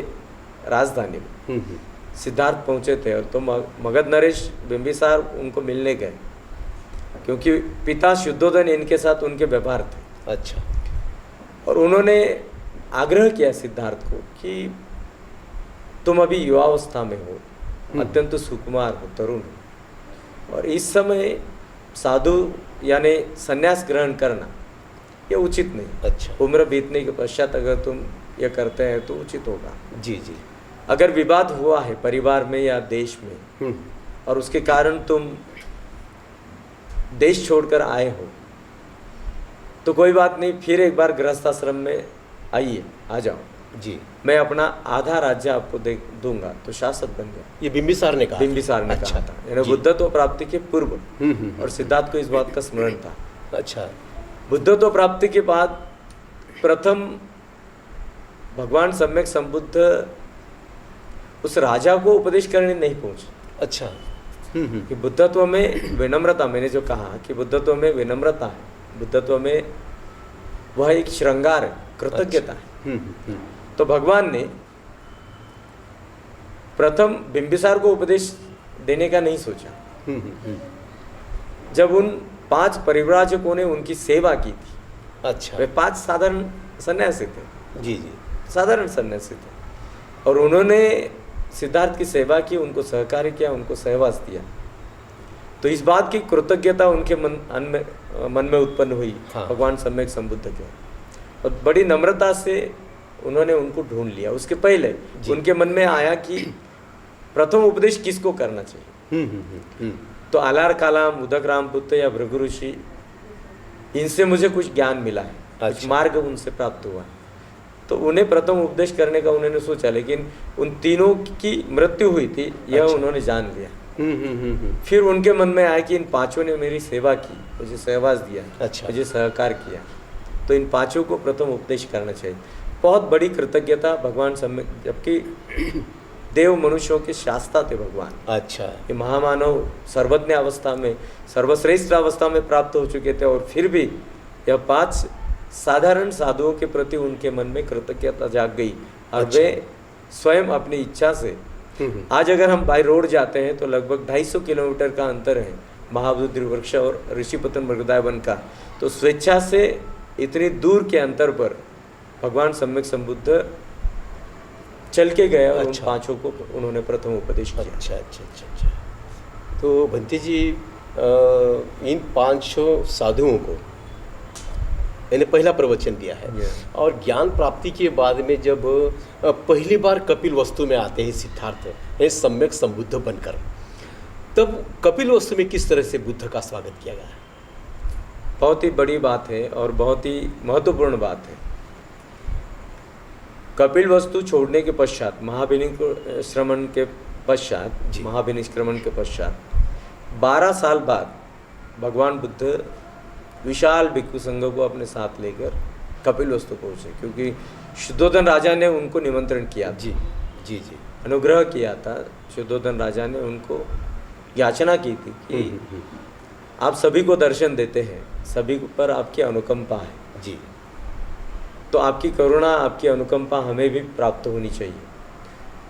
राजधानी में हम्म, सिद्धार्थ पहुंचे थे। और तो मगध नरेश बिंबिसार उनको मिलने गए, क्योंकि पिता शुद्धोधन इनके साथ उनके व्यवहार थे। अच्छा। और उन्होंने आग्रह किया सिद्धार्थ को कि तुम अभी युवावस्था में हो, अत्यंत सुकुमार हो, तरुण हो, और इस समय साधु यानी संन्यास ग्रहण करना ये उचित नहीं। अच्छा। उम्र बीतने के पश्चात अगर तुम ये करते हैं तो उचित होगा। जी जी। अगर विवाद हुआ है परिवार में या देश में और उसके कारण तुम देश छोड़कर आए हो तो कोई बात नहीं, फिर एक बार गृहस्थाश्रम में आइए, आ जाओ जी। मैं अपना आधा राज्य आपको दे दूंगा। तो शासक बन गया। ये बिंबिसार ने कहा? बिंबिसार ने अच्छा, कहा था, यानी जी। बुद्धत्व प्राप्ति के पूर्व। हम्म। और सिद्धार्थ को इस बात का स्मरण था। अच्छा। बुद्धत्व प्राप्ति के बाद प्रथम भगवान सम्यक संबुद्ध उस राजा को उपदेश करने नहीं पहुंचे। अच्छा। कि बुद्धत्व में विनम्रता, मैंने जो कहा कि बुद्धत्व में विनम्रता है, बुद्धत्व में वह एक श्रृंगार है, कृतज्ञता है। तो भगवान ने प्रथम बिंबिसार को उपदेश देने का नहीं सोचा। जब उन 5 परिव्राजकों ने उनकी सेवा की थी, अच्छा। वे 5 साधारण सन्यासी थे, जी जी। साधारण सन्यासी थे, और उन्होंने सिद्धार्थ की सेवा की, उनको सहकार्य किया, उनको सहवास दिया। तो इस बात की कृतज्ञता उनके मन में उत्पन्न हुई। हाँ। भगवान सम्यक संबुद्ध के, और बड़ी नम्रता से उन्होंने उनको ढूंढ लिया। उसके पहले उनके मन में आया कि प्रथम उपदेश किसको करना चाहिए। तो आलार कालाम, उदक रामपुत्र या भृगु ऋषि, इनसे मुझे कुछ ज्ञान मिला है, कुछ मार्ग उनसे प्राप्त हुआ है। तो उन्हें प्रथम उपदेश करने का उन्होंने सोचा, लेकिन उन तीनों की मृत्यु हुई थी यह उन्होंने जान लिया। फिर उनके मन में आया कि इन 5 ने मेरी सेवा की, मुझे सहवास दिया, अच्छा। मुझे सहकार किया, तो इन 5 को प्रथम उपदेश करना चाहिए। बहुत बड़ी कृतज्ञता भगवान सम्यक, जबकि देव मनुष्यों के शास्ता थे भगवान। अच्छा। ये महामानव सर्वज्ञ अवस्था में, सर्वश्रेष्ठ अवस्था में प्राप्त हो चुके थे, और फिर भी यह 5 साधारण साधुओं के प्रति उनके मन में कृतज्ञता जाग गई। और वे स्वयं अपनी इच्छा से, आज अगर हम बाई रोड जाते हैं तो लगभग 250 किलोमीटर का अंतर है महाबोधि वृक्ष और ऋषिपतन मृगदावन का, तो स्वेच्छा से इतनी दूर के अंतर पर भगवान सम्यक संबुद्ध चल के गए और उन 5 को उन्होंने प्रथम उपदेश किया। अच्छा अच्छा अच्छा अच्छा। तो भंते जी, इन 5 साधुओं को इन्हें पहला प्रवचन दिया है, और ज्ञान प्राप्ति के बाद में जब पहली बार कपिल वस्तु में आते हैं सिद्धार्थ, ये सम्यक संबुद्ध बनकर, तब कपिल वस्तु में किस तरह से बुद्ध का स्वागत किया गया है? बहुत ही बड़ी बात है और बहुत ही महत्वपूर्ण बात है। कपिल वस्तु छोड़ने के पश्चात, महाभिनिष्क्रमण के पश्चात 12 साल बाद भगवान बुद्ध विशाल भिक्षु संघ को अपने साथ लेकर कपिल वस्तु पहुँचे, क्योंकि शुद्धोधन राजा ने उनको निमंत्रण किया। जी जी जी। अनुग्रह किया था। शुद्धोधन राजा ने उनको याचना की थी कि आप सभी को दर्शन देते हैं, सभी पर आपकी अनुकंपा है जी, तो आपकी करुणा, आपकी अनुकंपा हमें भी प्राप्त होनी चाहिए।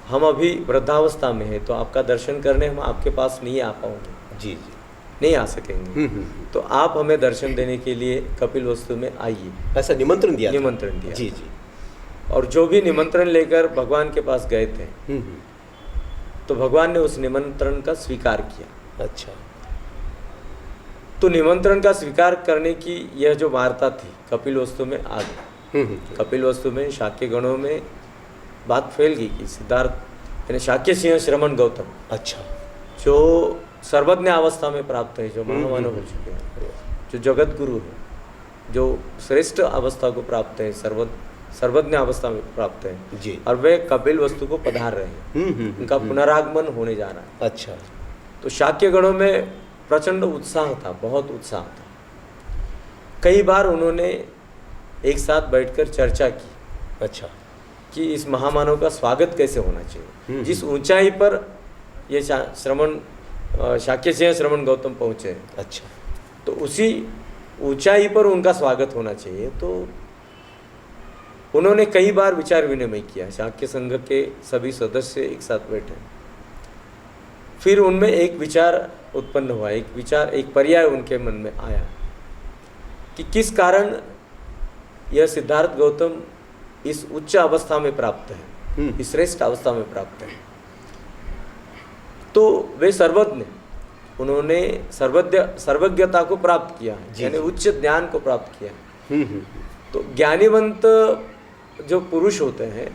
हम अभी वृद्धावस्था में हैं, तो आपका दर्शन करने हम आपके पास नहीं आ पाएंगे, जी जी, नहीं आ सकेंगे। तो आप हमें दर्शन देने के लिए कपिल वस्तु में आइए, ऐसा निमंत्रण दिया? निमंत्रण दिया जी जी। और जो भी निमंत्रण लेकर भगवान के पास गए थे, तो भगवान ने उस निमंत्रण का स्वीकार किया। अच्छा। तो निमंत्रण का स्वीकार करने की यह जो वार्ता थी कपिल वस्तु में आ गई। कपिल वस्तु में शाक्य गणों में बात फैल गई कि सिद्धार्थ यानी शाक्य सिंह श्रमण गौतम, अच्छा, जो सर्वज्ञ अवस्था में प्राप्त है, जो महामानव हो चुके हैं, जो जगत गुरु है, जो श्रेष्ठ अवस्था को प्राप्त है, सर्वज्ञ अवस्था में प्राप्त है जी, और वे कपिल वस्तु को पधार रहे हैं। उनका पुनरागमन होने जा रहा है। अच्छा। तो शाक्य गणों में प्रचंड उत्साह था, बहुत उत्साह था। कई बार उन्होंने एक साथ बैठकर चर्चा की, अच्छा, कि इस महामानव का स्वागत कैसे होना चाहिए। जिस ऊंचाई पर ये शाक्य सिंह श्रमण गौतम पहुँचे, अच्छा, तो उसी ऊंचाई पर उनका स्वागत होना चाहिए। तो उन्होंने कई बार विचार विनिमय किया। शाक्य संघ के सभी सदस्य एक साथ बैठे, फिर उनमें एक विचार उत्पन्न हुआ, एक पर्याय उनके मन में आया कि किस कारण यह सिद्धार्थ गौतम इस उच्च अवस्था में प्राप्त है, इस श्रेष्ठ अवस्था में प्राप्त है। तो वे सर्वज्ञ, उन्होंने सर्वज्ञता को प्राप्त किया, यानी उच्च ज्ञान को प्राप्त किया। तो ज्ञानीवंत जो पुरुष होते हैं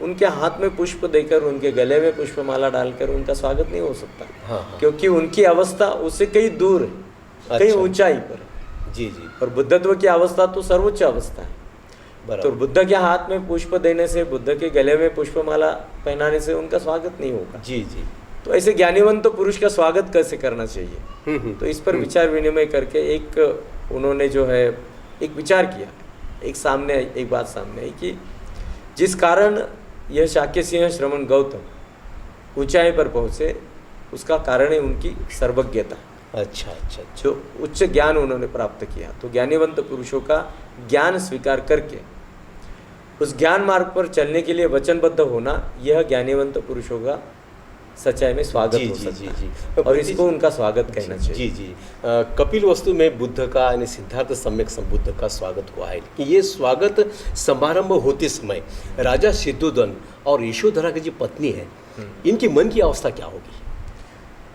उनके हाथ में पुष्प देकर, उनके गले में पुष्पमाला डालकर उनका स्वागत नहीं हो सकता। हाँ। क्योंकि उनकी अवस्था उससे कहीं दूर है, कहीं ऊंचाई पर। जी जी। और बुद्धत्व की अवस्था तो सर्वोच्च अवस्था है। तो बुद्ध के हाथ में पुष्प देने से, बुद्ध के गले में पुष्पमाला पहनाने से उनका स्वागत नहीं होगा। जी जी। तो ऐसे ज्ञानीवंत पुरुष का स्वागत कैसे करना चाहिए, तो इस पर विचार विनिमय करके एक उन्होंने जो है एक विचार किया, एक बात सामने आई कि जिस कारण यह शाक्य सिंह श्रमण गौतम ऊंचाई पर पहुँचे, उसका कारण है उनकी सर्वज्ञता। अच्छा अच्छा। जो उच्च ज्ञान उन्होंने प्राप्त किया। तो ज्ञानीवंत पुरुषों का ज्ञान स्वीकार करके उस ज्ञान मार्ग पर चलने के लिए वचनबद्ध होना, यह ज्ञानीवंत पुरुषों का सच्चाई में स्वागत हो सकता है। और इसको उनका स्वागत कहना चाहिए। जी जी। कपिल वस्तु में बुद्ध का यानी सिद्धार्थ सम्यक संबुद्ध का स्वागत हुआ है कि ये स्वागत समारंभ होते समय राजा सिद्धोधन और यशोधरा की जो पत्नी है, इनके मन की अवस्था क्या होगी?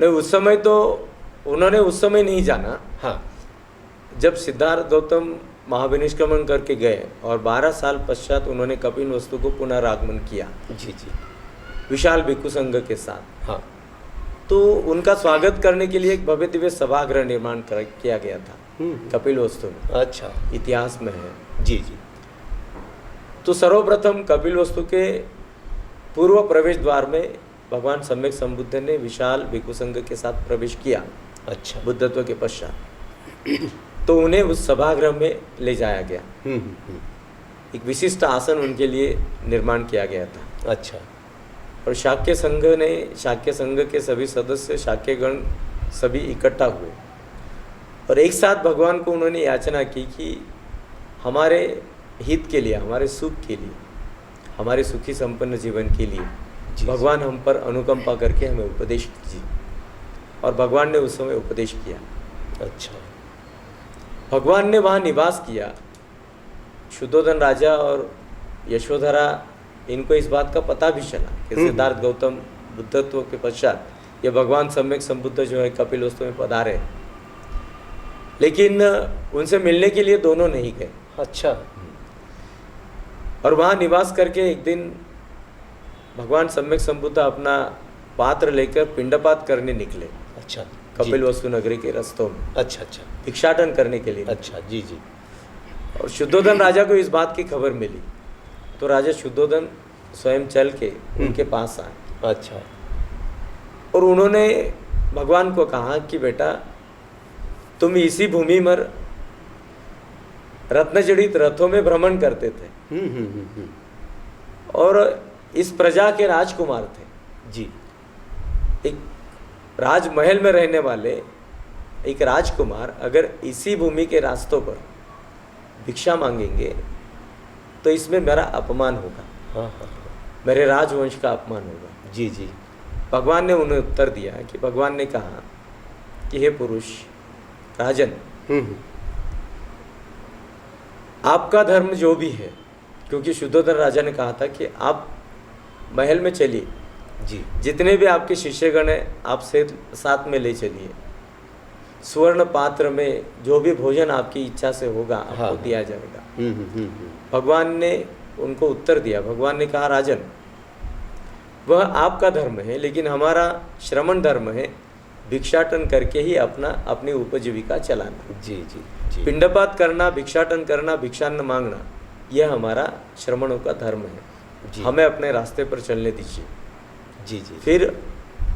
नहीं, उस समय तो उन्होंने उस समय नहीं जाना। हाँ। जब सिद्धार्थ गौतम महाविनिष्क्रमण करके गए और 12 साल पश्चात उन्होंने कपिल वस्तु को पुनरागमन किया। जी जी। विशाल भिक्षु संघ के साथ। हाँ। तो उनका स्वागत करने के लिए एक भव्य दिव्य सभागृह निर्माण किया गया था कपिल वस्तु में। अच्छा। इतिहास में है। जी जी। तो सर्वप्रथम कपिल वस्तु के पूर्व प्रवेश द्वार में भगवान सम्यक संबुद्ध ने विशाल भिक्षु संघ के साथ प्रवेश किया। अच्छा। बुद्धत्व के पश्चात तो उन्हें उस सभागृह में ले जाया गया। एक विशिष्ट आसन उनके लिए निर्माण किया गया था। अच्छा। और शाक्य संघ के सभी सदस्य, शाक्यगण सभी इकट्ठा हुए और एक साथ भगवान को उन्होंने याचना की कि हमारे हित के लिए, हमारे सुख के लिए, हमारे सुखी संपन्न जीवन के लिए भगवान हम पर अनुकंपा करके हमें उपदेश कीजिए। और भगवान ने उस समय उपदेश किया। अच्छा। भगवान ने वहाँ निवास किया। शुद्धोधन राजा और यशोधरा, इनको इस बात का पता भी चला कि सिद्धार्थ गौतम बुद्धत्व के पश्चात ये भगवान सम्यक संबुद्ध जो है कपिल वस्तु में पधारे, लेकिन उनसे मिलने के लिए दोनों नहीं गए। अच्छा। और वहाँ निवास करके एक दिन भगवान सम्यक संबुद्ध अपना पात्र लेकर पिंडपात करने निकले। अच्छा। कपिल वस्तु नगरी के रास्तों में। अच्छा अच्छा। भिक्षाटन करने के लिए। अच्छा। जी जी। और शुद्धोधन राजा को इस बात की खबर मिली, तो राजा शुद्धोधन स्वयं चल के उनके पास आए। अच्छा। और उन्होंने भगवान को कहा कि बेटा, तुम इसी भूमि पर रत्नजड़ित रथों में भ्रमण करते थे और इस प्रजा के राजकुमार थे। जी। एक राजमहल में रहने वाले एक राजकुमार अगर इसी भूमि के रास्तों पर भिक्षा मांगेंगे तो इसमें मेरा अपमान होगा। हाँ हाँ। मेरे राजवंश का अपमान होगा। जी जी। भगवान ने उन्हें उत्तर दिया कि भगवान ने कहा कि हे पुरुष राजन, आपका धर्म जो भी है, क्योंकि शुद्धोधन राजा ने कहा था कि आप महल में चलिए, जी, जितने भी आपके शिष्यगण हैं आप से साथ में ले चलिए, स्वर्ण पात्र में जो भी भोजन आपकी इच्छा से होगा आपको दिया जाएगा। भगवान ने उनको उत्तर दिया। भगवान ने कहा राजन, वह आपका धर्म है, लेकिन हमारा श्रमण धर्म है भिक्षाटन करके ही अपनी उपजीविका चलाना। जी जी जी। पिंडपात करना, भिक्षाटन करना, भिक्षान्न मांगना, यह हमारा श्रमणों का धर्म है। हमें अपने रास्ते पर चलने दीजिए। जी जी। फिर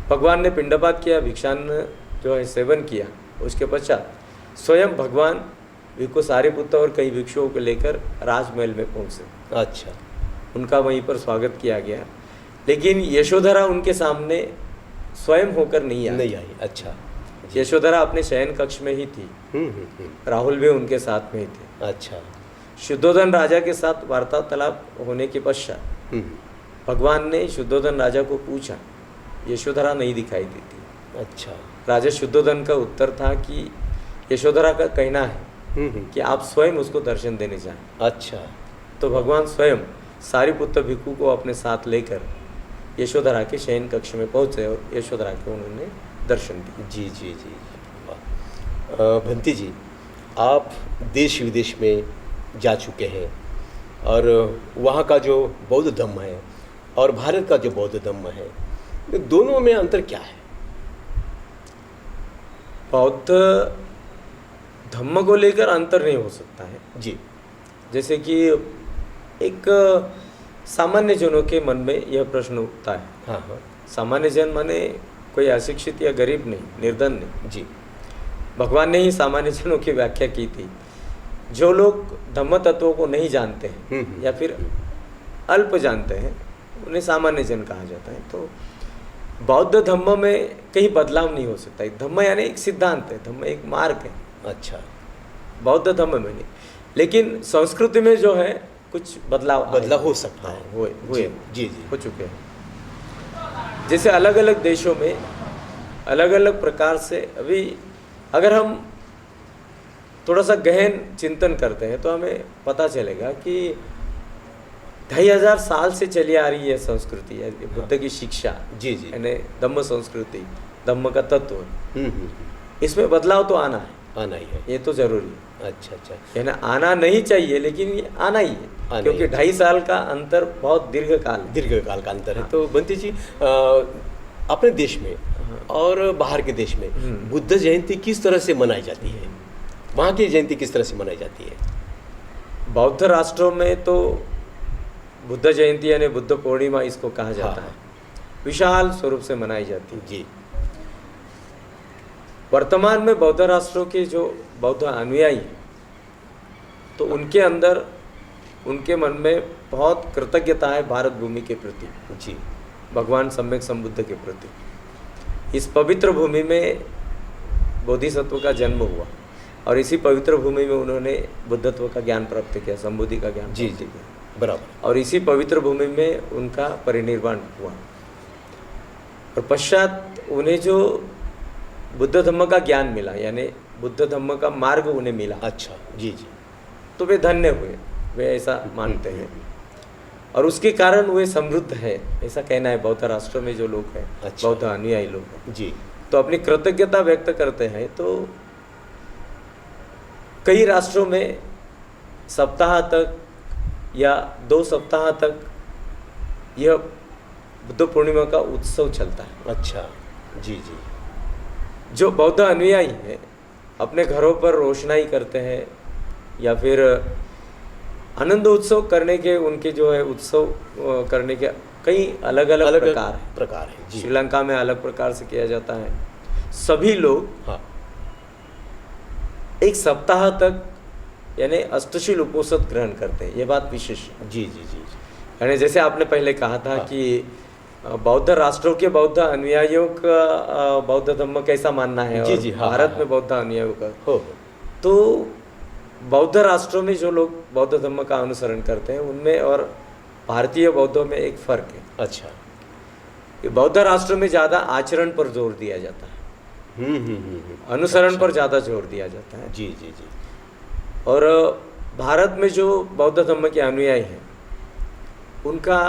भगवान ने पिंडपात किया, भिक्षान्न जो है सेवन किया। उसके पश्चात स्वयं भगवान भिक्षु सारिपुत्र और कई भिक्षुओं को लेकर राजमहल में पहुँचे। अच्छा। उनका वहीं पर स्वागत किया गया, लेकिन यशोधरा उनके सामने स्वयं होकर नहीं आई। अच्छा। यशोधरा अपने शयन कक्ष में ही थी। राहुल भी उनके साथ में ही थे। अच्छा। शुद्धोधन राजा के साथ वार्तालाप होने के पश्चात भगवान ने शुद्धोधन राजा को पूछा, यशोधरा नहीं दिखाई देती। अच्छा। राजा शुद्धोधन का उत्तर था कि यशोधरा का कहना है कि आप स्वयं उसको दर्शन देने जाएं। अच्छा। तो भगवान स्वयं सारिपुत्र भिक्षु को अपने साथ लेकर यशोधरा के शयन कक्ष में पहुंचे और यशोधरा के उन्होंने दर्शन दिए। जी जी जी, वाह। भंती जी, आप देश विदेश में जा चुके हैं और वहाँ का जो बौद्ध धम्म है और भारत का जो बौद्ध धम्म है, दोनों में अंतर क्या है? बौद्ध धम्म को लेकर अंतर नहीं हो सकता है जी। जैसे कि एक सामान्य जनों के मन में यह प्रश्न उठता है। हाँ हाँ। सामान्य जन माने कोई अशिक्षित या गरीब नहीं, निर्धन नहीं। जी। भगवान ने ही सामान्य जनों की व्याख्या की थी। जो लोग धम्म तत्वों को नहीं जानते हैं या फिर अल्प जानते हैं, उन्हें सामान्य जन कहा जाता है। तो बौद्ध धम्म में कहीं बदलाव नहीं हो सकता। धम्म यानी एक सिद्धांत है, धम्म एक मार्ग है। अच्छा। बौद्ध धम्म में नहीं, लेकिन संस्कृति में जो है कुछ बदलाव हो सकता है। हुए जी जी, हो चुके हैं। जैसे अलग अलग देशों में अलग अलग प्रकार से, अभी अगर हम थोड़ा सा गहन चिंतन करते हैं तो हमें पता चलेगा कि 2500 साल से चली आ रही है संस्कृति है बुद्ध की शिक्षा। जी जी, यानी धम्म संस्कृति, धम्म का तत्व, इसमें बदलाव तो आना ही है, ये तो जरूरी है। अच्छा अच्छा, यानी आना नहीं चाहिए लेकिन ये आना ही है, क्योंकि 2.5 साल का अंतर बहुत दीर्घकाल का अंतर है। हाँ। तो बंती जी, अपने देश में और बाहर के देश में बुद्ध जयंती किस तरह से मनाई जाती है? वहाँ की जयंती किस तरह से मनाई जाती है? बौद्ध राष्ट्रों में तो बुद्ध जयंती यानी बुद्ध पूर्णिमा इसको कहा जाता है, विशाल स्वरूप से मनाई जाती है। जी। वर्तमान में बौद्ध राष्ट्रों के जो बौद्ध अनुयायी हैं, तो उनके अंदर, उनके मन में बहुत कृतज्ञता है भारत भूमि के प्रति, जी, भगवान सम्यक संबुद्ध के प्रति। इस पवित्र भूमि में बोधिसत्व का जन्म हुआ और इसी पवित्र भूमि में उन्होंने बुद्धत्व का ज्ञान प्राप्त किया, संबुद्धि का ज्ञान प्राप्त किया। बराबर। और इसी पवित्र भूमि में उनका परिनिर्वाण हुआ और पश्चात उन्हें जो बुद्ध धम्म का ज्ञान मिला, यानी बुद्ध धम्म का मार्ग उन्हें मिला। अच्छा। जी जी। तो वे धन्य हुए, वे ऐसा मानते हैं और उसके कारण वे समृद्ध है, ऐसा कहना है बौद्ध राष्ट्र में जो लोग हैं। अच्छा। बौद्ध अनुयायी लोग हैं जी, तो अपनी कृतज्ञता व्यक्त करते हैं। तो कई राष्ट्रों में सप्ताह तक या 2 सप्ताह तक यह बुद्ध पूर्णिमा का उत्सव चलता है। अच्छा। जी जी। जो बौद्ध अनुयायी हैं अपने घरों पर रोशनाई करते हैं या फिर आनंद उत्सव करने के, उनके जो है उत्सव करने के कई अलग अलग प्रकार है। जी। श्रीलंका में अलग प्रकार से किया जाता है। सभी लोग हाँ, एक सप्ताह तक यानी अष्टशील उपोषण ग्रहण करते हैं। ये बात विशेष है। जी जी जी। यानी जैसे आपने पहले कहा था हाँ। कि बौद्ध राष्ट्रों के बौद्ध अनुयायियों का बौद्ध धम्म कैसा मानना है, जी और जी, हाँ, भारत हाँ, में बौद्ध अनुयायियों का। हो। तो बौद्ध राष्ट्रों में जो लोग बौद्ध धम्म का अनुसरण करते हैं उनमें और भारतीय बौद्धों में एक फर्क है। अच्छा। कि बौद्ध राष्ट्रों में ज़्यादा आचरण पर जोर दिया जाता है, अनुसरण पर ज़्यादा जोर दिया जाता है। जी जी जी। और भारत में जो बौद्ध धम्म के अनुयायी हैं उनका,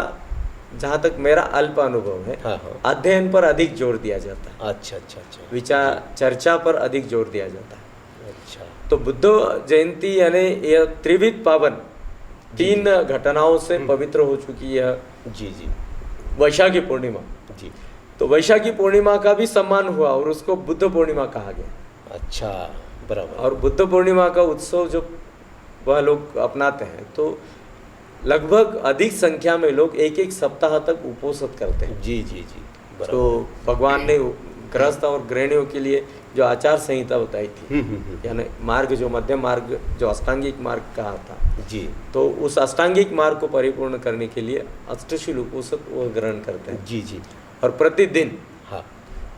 जहाँ तक मेरा अल्प अनुभव है, हाँ हाँ। अध्ययन पर अधिक जोर दिया जाता है, अच्छा अच्छा अच्छा। विचार चर्चा पर अधिक जोर दिया जाता है। अच्छा। तो बुद्ध जयंती यानी यह त्रिविध पावन, 3 घटनाओं से पवित्र हो चुकी है। जी जी। वैशाखी पूर्णिमा, जी। तो वैशाखी पूर्णिमा का भी सम्मान हुआ और उसको बुद्ध पूर्णिमा कहा गया। अच्छा, बराबर। और बुद्ध पूर्णिमा का उत्सव जो वह लोग अपनाते हैं, तो लगभग अधिक संख्या में लोग 1 सप्ताह तक उपोषण करते हैं। जी जी जी, बराबर। तो भगवान ने गृहस्थ और गृहिणियों के लिए जो आचार संहिता बताई थी, यानी मार्ग, जो मध्यम मार्ग, जो अष्टांगिक मार्ग कहा था, जी, तो उस अष्टांगिक मार्ग को परिपूर्ण करने के लिए अष्टशील उपोषण वो ग्रहण करते हैं। जी जी। और प्रतिदिन हाँ,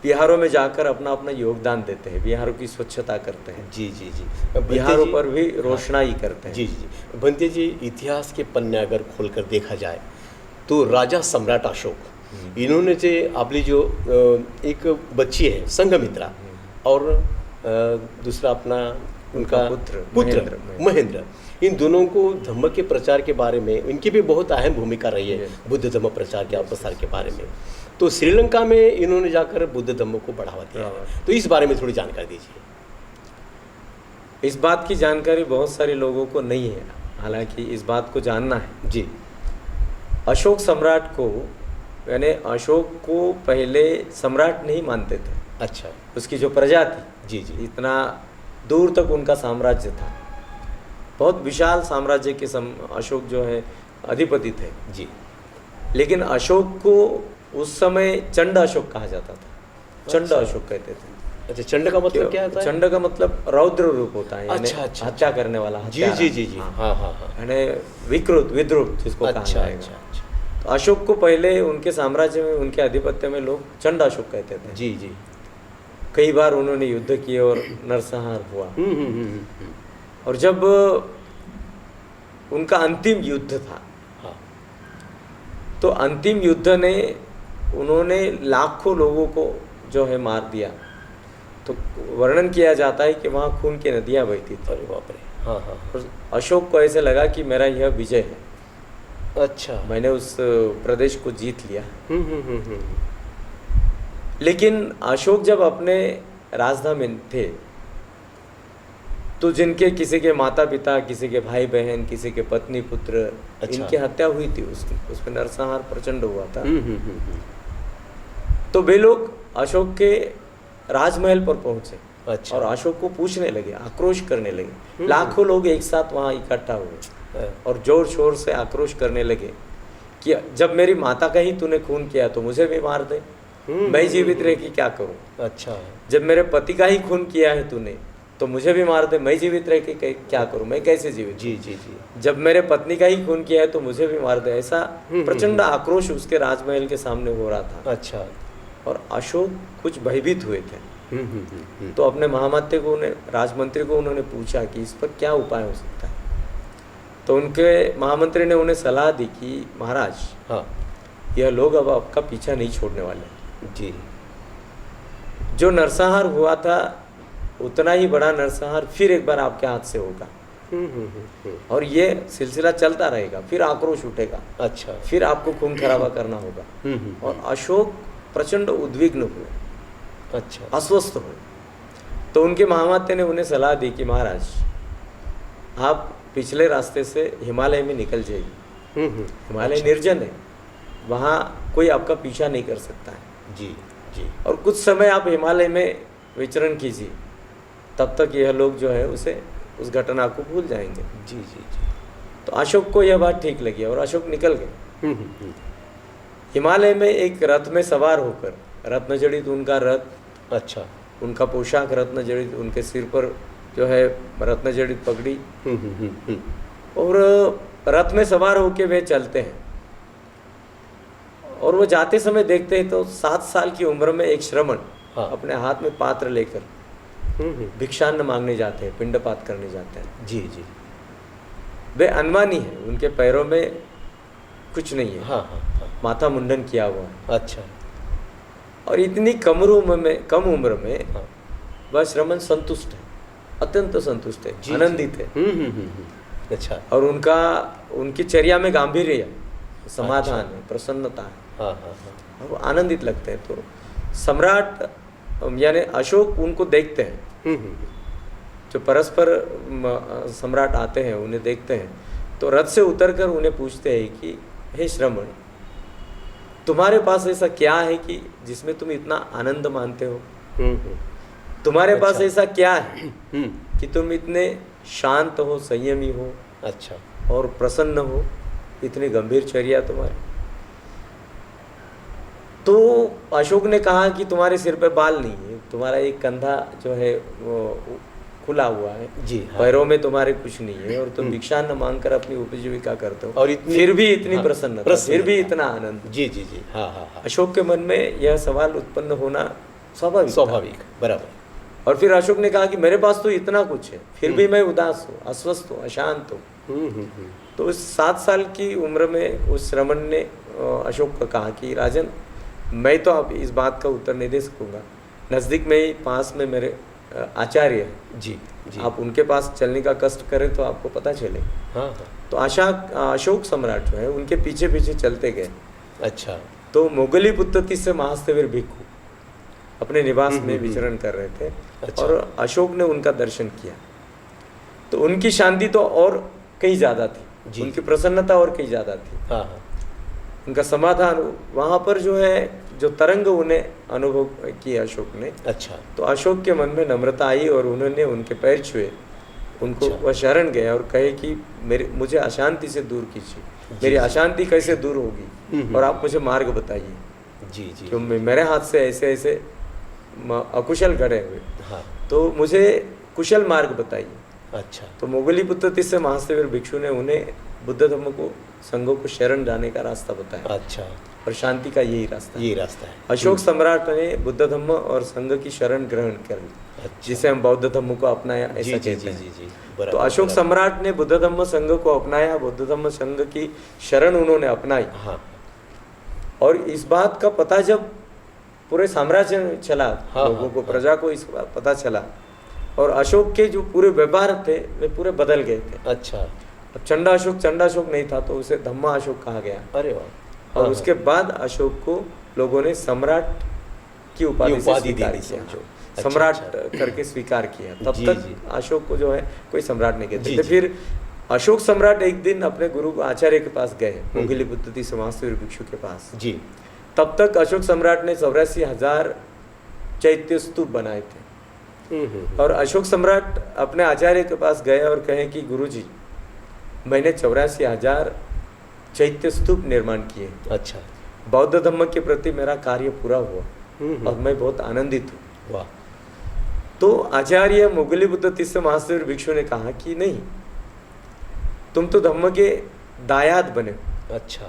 बिहारों में जाकर अपना अपना योगदान देते हैं, बिहारों की स्वच्छता करते हैं, जी जी जी। बिहारों पर भी रोशनाई करते हैं। जी जी। भंते जी, इतिहास के पन्ने अगर खोलकर देखा जाए तो राजा सम्राट अशोक, इन्होंने जो आपली जो एक बच्ची है संघमित्रा और दूसरा अपना उनका पुत्र महेंद्र, इन दोनों को धम्म के प्रचार के बारे में इनकी भी बहुत अहम भूमिका रही है, बुद्ध धम्म प्रचार के प्रसार के बारे में। तो श्रीलंका में इन्होंने जाकर बुद्ध धम्म को बढ़ावा दिया, तो इस बारे में थोड़ी जानकारी दीजिए। इस बात की जानकारी बहुत सारे लोगों को नहीं है, हालांकि इस बात को जानना है। जी। अशोक सम्राट को, यानी अशोक को पहले सम्राट नहीं मानते थे। अच्छा। उसकी जो प्रजा थी, जी जी, इतना दूर तक उनका साम्राज्य था, बहुत विशाल साम्राज्य के अशोक जो है अधिपति थे। जी। लेकिन अशोक को उस समय चंड अशोक कहा जाता था, चंड अशोक कहते थे। अच्छा, चंड का मतलब क्या होता है? चंड का मतलब रौद्र रूप होता है, यानी अच्छा, हत्या करने वाला। जी जी जी जी, हाँ हाँ हाँ, यानी विकृत, विद्रुप जिसको कहा जाएगा। अच्छा। तो अशोक को पहले उनके साम्राज्य में, उनके आधिपत्य में लोग चंड अशोक कहते थे। जी जी। कई बार उन्होंने युद्ध किए और नरसंहार हुआ। और जब उनका अंतिम युद्ध था, हाँ, तो अंतिम युद्ध ने उन्होंने लाखों लोगों को जो है मार दिया। तो वर्णन किया जाता है कि वहाँ खून की नदियाँ बहती थी। अरे बाप रे। हाँ हाँ। और अशोक को ऐसे लगा कि मेरा यह विजय है, अच्छा, मैंने उस प्रदेश को जीत लिया। लेकिन अशोक जब अपने राजधानी में थे, तो जिनके किसी के माता पिता, किसी के भाई बहन, किसी के पत्नी पुत्र, अच्छा, इनकी हत्या हुई थी, उसमें नरसंहार प्रचंड हुआ था। तो वे लोग अशोक के राजमहल पर पहुंचे। अच्छा। और अशोक को पूछने लगे, आक्रोश करने लगे। लाखों लोग एक साथ वहाँ इकट्ठा हुए और जोर शोर से आक्रोश करने लगे कि जब मेरी माता का ही तूने खून किया तो मुझे भी मार दे, मैं जीवित रह के क्या करूं। अच्छा। जब मेरे पति का ही खून किया है तूने तो मुझे भी मार दे, मैं जीवित रह के क्या करूं, मैं कैसे जीवित। जी जी जी। जब मेरे पत्नी का ही खून किया है तो मुझे भी मार दे। ऐसा प्रचंड आक्रोश उसके राजमहल के सामने हो रहा था। अच्छा। और अशोक कुछ भयभीत हुए थे। तो अपने महामंत्री को, राजमंत्री को उन्होंने पूछा कि इस पर क्या उपाय हो सकता है। तो उनके महामंत्री ने उन्हें सलाह दी कि महाराज, हाँ, यह लोग अब आपका पीछा नहीं छोड़ने वाले। जी। जो नरसंहार हुआ था उतना ही बड़ा नरसंहार फिर एक बार आपके हाथ से होगा। और ये सिलसिला चलता रहेगा, फिर आक्रोश उठेगा। अच्छा। फिर आपको खून खराबा करना होगा। और अशोक प्रचंड उद्विग्न हुए, अच्छा, अस्वस्थ हुए। तो उनके महामात्य ने उन्हें सलाह दी कि महाराज, आप पिछले रास्ते से हिमालय में निकल जाइए। हिमालय निर्जन है, वहाँ कोई आपका पीछा नहीं कर सकता है। जी जी। और कुछ समय आप हिमालय में विचरण कीजिए, तब तक यह लोग जो है उस घटना को भूल जाएंगे। जी जी जी। तो अशोक को यह बात ठीक लगी और अशोक निकल गए। हिमालय में एक रथ में सवार होकर, रत्न जड़ित उनका रथ, अच्छा, उनका पोशाक रत्न जड़ित, उनके सिर पर जो है रत्न जड़ित पगड़ी, और रथ में सवार होकर वे चलते हैं। और वो जाते समय देखते हैं तो 7 साल की उम्र में एक श्रमण, हाँ, अपने हाथ में पात्र लेकर भिक्षान्न मांगने जाते हैं, पिंडपात करने जाते हैं। जी जी। वे अनवानी है, उनके पैरों में कुछ नहीं है। हाँ हाँ हाँ। माथा मुंडन किया हुआ है। अच्छा। और इतनी कम उम्र में हाँ, वह श्रमण संतुष्ट है, अत्यंत संतुष्ट है, आनंदित है। अच्छा। और उनकी चर्या में गांभीर्य है, समाधान है, प्रसन्नता है। हाँ हाँ हाँ। और वो आनंदित लगते हैं। तो सम्राट यानी अशोक उनको देखते हैं। जो परस्पर सम्राट आते हैं उन्हें देखते हैं, तो रथ से उतरकर उन्हें पूछते हैं कि हे श्रमण, तुम्हारे पास ऐसा क्या है कि जिसमें तुम इतना आनंद मानते हो? तुम्हारे पास ऐसा क्या है कि तुम इतने शांत हो, संयमी हो, अच्छा, और प्रसन्न हो, इतनी गंभीर चर्या तुम्हारी? तो अशोक ने कहा कि तुम्हारे सिर पे बाल नहीं है, तुम्हारा एक कंधा जो है वो खुला हुआ है, जी हाँ, पैरों में तुम्हारे कुछ नहीं है, और तुम भिक्षान्न मांगकर अपनी उपजीविका करते हो, और फिर भी इतनी हाँ, प्रसन्नता, फिर भी इतना आनंद। जी जी जी। हाँ हाँ हाँ। अशोक के मन में यह सवाल उत्पन्न होना स्वाभाविक था। स्वाभाविक, बराबर। और फिर अशोक ने कहा कि मेरे पास तो इतना कुछ है, फिर भी मैं उदास हूँ, अस्वस्थ हूँ, अशांत हूँ। तो उस 7 साल की उम्र में उस श्रमण ने अशोक को कहा कि राजन, मैं तो अब इस बात का उत्तर नहीं दे सकूँगा, नज़दीक में ही पास में मेरे आचार्य हैं, जी जी। आप उनके पास चलने का कष्ट करें तो आपको पता चले। हाँ हाँ। तो अशोक सम्राट जो है उनके पीछे पीछे चलते गए। अच्छा। तो मोगली पुत्र से महास्थवीर भिक्खु अपने निवास में विचरण कर रहे थे। अच्छा। और अशोक ने उनका दर्शन किया तो उनकी शांति तो और कहीं ज़्यादा थी, जी। उनकी प्रसन्नता और कहीं ज़्यादा थी। हाँ हाँ। उनका समाधान वहाँ पर जो है, जो तरंग उन्हें अनुभव किया अशोक ने, अच्छा। तो अशोक के मन में नम्रता आई और उन्होंने उनके पैर छुए, उनको अच्छा। वह शरण गए और कहे कि मुझे अशांति से दूर कीजिए, मेरी अशांति कैसे दूर होगी और आप मुझे मार्ग बताइए। जी जी। क्यों मेरे हाथ से ऐसे ऐसे अकुशल घड़े हुए, हाँ। तो मुझे कुशल मार्ग बताइए। अच्छा। तो मोगली पुत्र से महास्थवीर भिक्षु ने उन्हें बुद्ध धम्म को संघों को शरण जाने का रास्ता बताया। अच्छा। और शांति का यही रास्ता है। ये रास्ता है। अशोक सम्राट ने बुद्ध धम्म और संघ की शरण ग्रहण कर ली, अच्छा। जिसे हम बौद्ध धम्म को अपनाया ऐसा जी कहते जी हैं। जी जी। तो बराबर, अशोक बराबर। सम्राट ने बुद्ध धम्म संघ को अपनाया, बुद्ध धम्म संघ की शरण उन्होंने अपनाई। हाँ। और इस बात का पता जब पूरे साम्राज्य में चला, हाँ, लोगों को, हाँ। प्रजा को इस बात पता चला, और अशोक के जो पूरे व्यवहार थे वे पूरे बदल गए थे। अच्छा। अब चंडाशोक नहीं था तो उसे धम्मा अशोक कहा गया। अरे वाह। और हाँ, उसके बाद अशोक को लोगों ने सम्राट की उपाधि से उपाधि स्वीकार दे दी, किया, समझो। सम्राट अच्छा। करके स्वीकार किया। तब जी, तक जी। अशोक को जो है कोई सम्राट नहीं जी, कहते थे। जी। फिर अशोक सम्राट एक दिन अपने गुरु आचार्य के पास गए, मोगली पुत्र समास्थवीर भिक्षु के पास। जी। तब तक अशोक सम्राट ने 84,000 चैत्य स्तूप बनाए थे। और अशोक सम्राट अपने आचार्य के पास गए और कहे कि गुरुजी, मैंने 84,000 चैत्य स्तूप निर्माण किए। अच्छा। बौद्ध धम्म के प्रति मेरा कार्य पूरा हुआ और मैं बहुत आनंदित हूँ। वाह। तो आचार्य मोगली बुद्ध तीसरे महास्थवीर भिक्षु ने कहा कि नहीं, तुम तो धम्म के दायाद बने हो। अच्छा।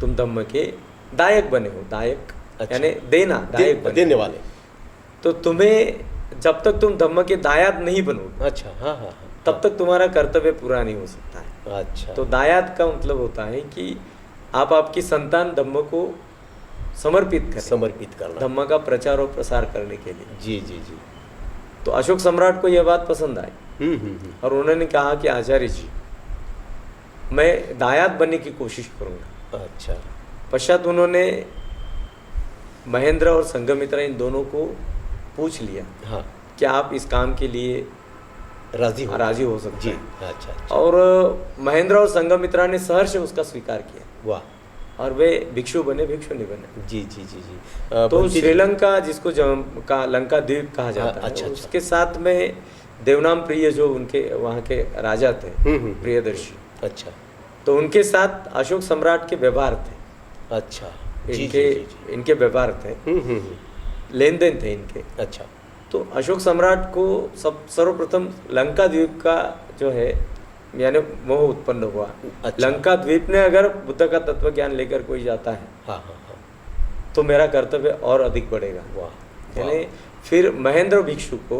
तुम धम्म के दायक बने हो। दायक अच्छा। यानी देना, दायक बने। देने वाले। तो तुम्हें जब तक तुम धम्म के दायाद नहीं बनोगे, अच्छा। हाँ हाँ हाँ। तब तक तुम्हारा कर्तव्य पूरा नहीं हो सकता है। अच्छा। तो दायाद का मतलब होता है कि आप आपकी संतान धम्म को समर्पित करें, समर्पित करना। धम्म का प्रचार और प्रसार करने के लिए। जी जी जी। तो अशोक सम्राट को यह बात पसंद आई और उन्होंने कहा कि आचार्य जी, मैं दायाद बनने की कोशिश करूँगा। अच्छा। पश्चात उन्होंने महेंद्र और संघमित्रा इन दोनों को पूछ लिया, हाँ। क्या आप इस काम के लिए राजी हो सकते जी। हैं? अच्छा अच्छा। और महेंद्र और संघमित्रा ने सहर्ष उसका स्वीकार किया वाह। और वे भिक्षु बने, भिक्षु नहीं बने। जी जी जी जी। तो श्रीलंका, जिसको का लंका द्वीप कहा जाता है, अच्छा, अच्छा। उसके साथ में देवनाम प्रिय जो उनके वहाँ के राजा थे, प्रियदर्शी, अच्छा। तो उनके साथ अशोक सम्राट के व्यवहार थे। अच्छा। जी इनके जी जी। इनके व्यवहार थे, लेन देन थे इनके। अच्छा। तो अशोक सम्राट को सर्वप्रथम लंका द्वीप का जो है यानी मोह उत्पन्न हुआ। अच्छा। लंका द्वीप ने अगर बुद्ध का तत्व ज्ञान लेकर कोई जाता है, हाँ हाँ हाँ, तो मेरा कर्तव्य और अधिक बढ़ेगा। वाह। यानी फिर महेंद्र भिक्षु को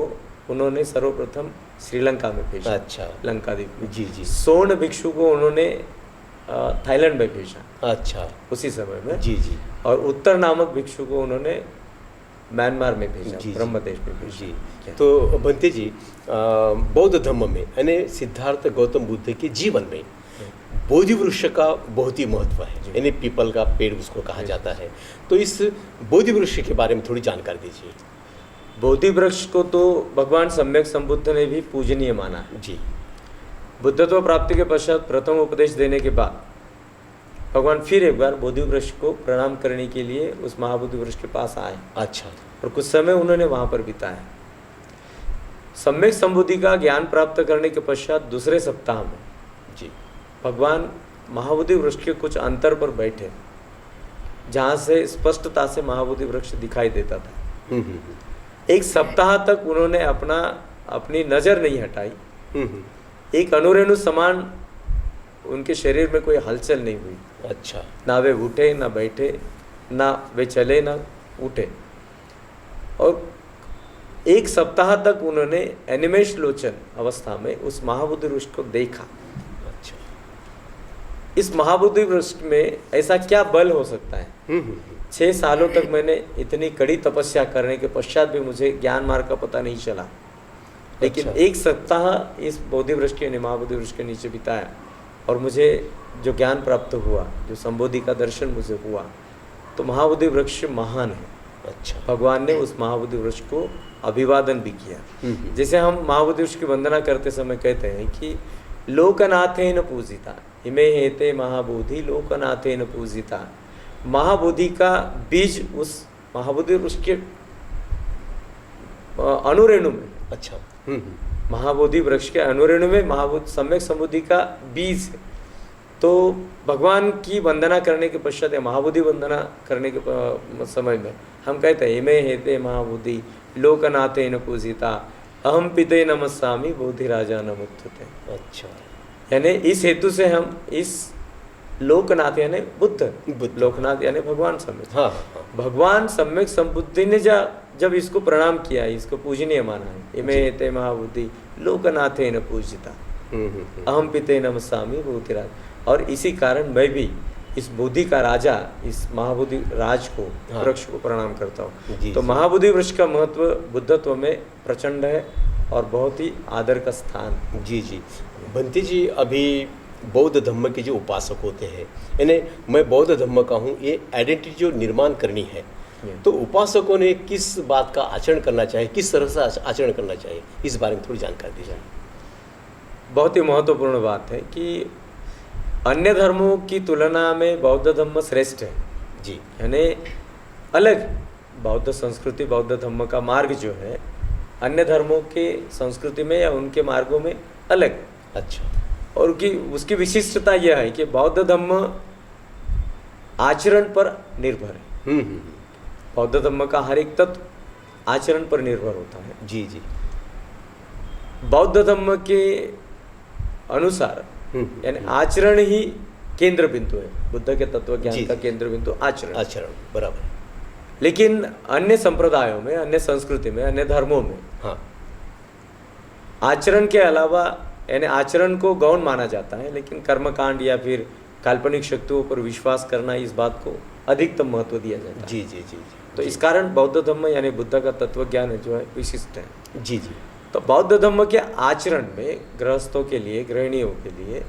उन्होंने सर्वप्रथम श्रीलंका में भेजा। अच्छा। लंका द्वीप में। जी जी। सोन भिक्षु को उन्होंने थाईलैंड में भेजा अच्छा। उसी समय में। जी जी। और उत्तर नामक भिक्षु को उन्होंने म्यांमार में भेजा, जी, जी। ब्रह्म देश में भेजा। जी। तो बंते जी, बौद्ध धर्म में यानी सिद्धार्थ गौतम बुद्ध के जीवन में बोधि वृक्ष का बहुत ही महत्व है, यानी पीपल का पेड़ उसको कहा जाता है। तो इस बोधि वृक्ष के बारे में थोड़ी जानकारी दीजिए। बोधि वृक्ष को तो भगवान सम्यक संबुद्ध ने भी पूजनीय माना है। जी। बुद्धत्व प्राप्ति के पश्चात प्रथम उपदेश देने के बाद भगवान फिर एक बार बोधि वृक्ष को प्रणाम करने के लिए उस महाबोधि वृक्ष के पास आए। अच्छा। और कुछ समय उन्होंने वहाँ पर बिताया। सम्यक संबुद्धि का ज्ञान प्राप्त करने के पश्चात दूसरे सप्ताह में जी भगवान महाबोधि वृक्ष के कुछ अंतर पर बैठे, जहाँ से स्पष्टता से महाबोधि वृक्ष दिखाई देता था। एक सप्ताह तक उन्होंने अपनी नज़र नहीं हटाई। एक अनुरेणु समान उनके शरीर में कोई हलचल नहीं हुई। अच्छा। ना वे उठे, ना बैठे, ना वे चले, ना उठे। और एक सप्ताह तक उन्होंने एनिमेश लोचन अवस्था में उस महाबोधि वृक्ष को देखा। अच्छा। इस महाबोधि वृक्ष में ऐसा क्या बल हो सकता है? 6 सालों तक मैंने इतनी कड़ी तपस्या करने के पश्चात भी मुझे ज्ञान मार्ग का पता नहीं चला, लेकिन अच्छा। एक सप्ताह इस बोधि वृक्ष के महाबोधि वृक्ष के नीचे बिताया और मुझे जो ज्ञान प्राप्त हुआ, जो संबोधि का दर्शन मुझे हुआ, तो महाबोधि वृक्ष महान है। अच्छा। भगवान ने उस महाबोधि वृक्ष को अभिवादन भी किया। जैसे हम महाबोधि वृक्ष की वंदना करते समय कहते हैं कि लोकनाथेन पूजिता इमे हेते महाबोधि लोकनाथेन पूजिता। महाबोधि का बीज उस महाबोधि वृक्ष के अनुरेणु में, अच्छा। महाबोधि वृक्ष के अनुरेणु में महाबोधि सम्यक संबोधि का बीज है। तो भगवान की वंदना करने के पश्चात या महाबोधि वंदना करने के समय में हम कहते हैं इमे हेते महाबोधि लोकनाथेन पूजिता अहम पिते नमस्सामि बोधि राजा नमुत्थते। अच्छा। यानी इस हेतु से हम इस लोकनाथ यानी बुद्ध, लोकनाथ यानी भगवान सम्यक, हाँ। भगवान सम्यक संबुद्धि ने जब इसको प्रणाम किया, इसको पूजनीय माना है, इमे हेते महाबोधि लोकनाथेन पूजिता अहम पिते नमस्सामि बोधि राजा। और इसी कारण मैं भी इस बोधि का राजा, इस महाबोधि राज को, वृक्ष को प्रणाम करता हूँ। तो महाबोधि वृक्ष का महत्व बुद्धत्व में प्रचंड है और बहुत ही आदर का स्थान। जी जी। बंटी जी, अभी बौद्ध धर्म के जो उपासक होते हैं, यानी मैं बौद्ध धर्म का हूँ, ये आइडेंटिटी जो निर्माण करनी है, तो उपासकों ने किस बात का आचरण करना चाहिए, किस तरह से आचरण करना चाहिए, इस बारे में थोड़ी जानकारी दी जाए। बहुत ही महत्वपूर्ण बात है कि अन्य धर्मों की तुलना में बौद्ध धर्म श्रेष्ठ है। जी। यानी अलग बौद्ध संस्कृति, बौद्ध धर्म का मार्ग जो है अन्य धर्मों के संस्कृति में या उनके मार्गों में अलग। अच्छा। और उसकी विशिष्टता यह है कि बौद्ध धर्म आचरण पर निर्भर है। बौद्ध धर्म का हर एक तत्व आचरण पर निर्भर होता है। जी जी। बौद्ध धर्म के अनुसार यानी आचरण ही केंद्र बिंदु है। बुद्ध के तत्व ज्ञान का केंद्र बिंदु आचरण, बराबर। लेकिन अन्य संप्रदायों में, अन्य संस्कृति में, अन्य धर्मों में हाँ, आचरण के अलावा यानी आचरण को गौण माना जाता है, लेकिन कर्मकांड या फिर काल्पनिक शक्तियों पर विश्वास करना, इस बात को अधिकतम महत्व दिया जाता है। जी जी जी। तो इस कारण बौद्ध धर्म यानी बुद्ध का तत्व ज्ञान जो है विशिष्ट है। जी जी। तो बौद्ध धर्म के आचरण में गृहस्थों के लिए, गृहिणियों के लिए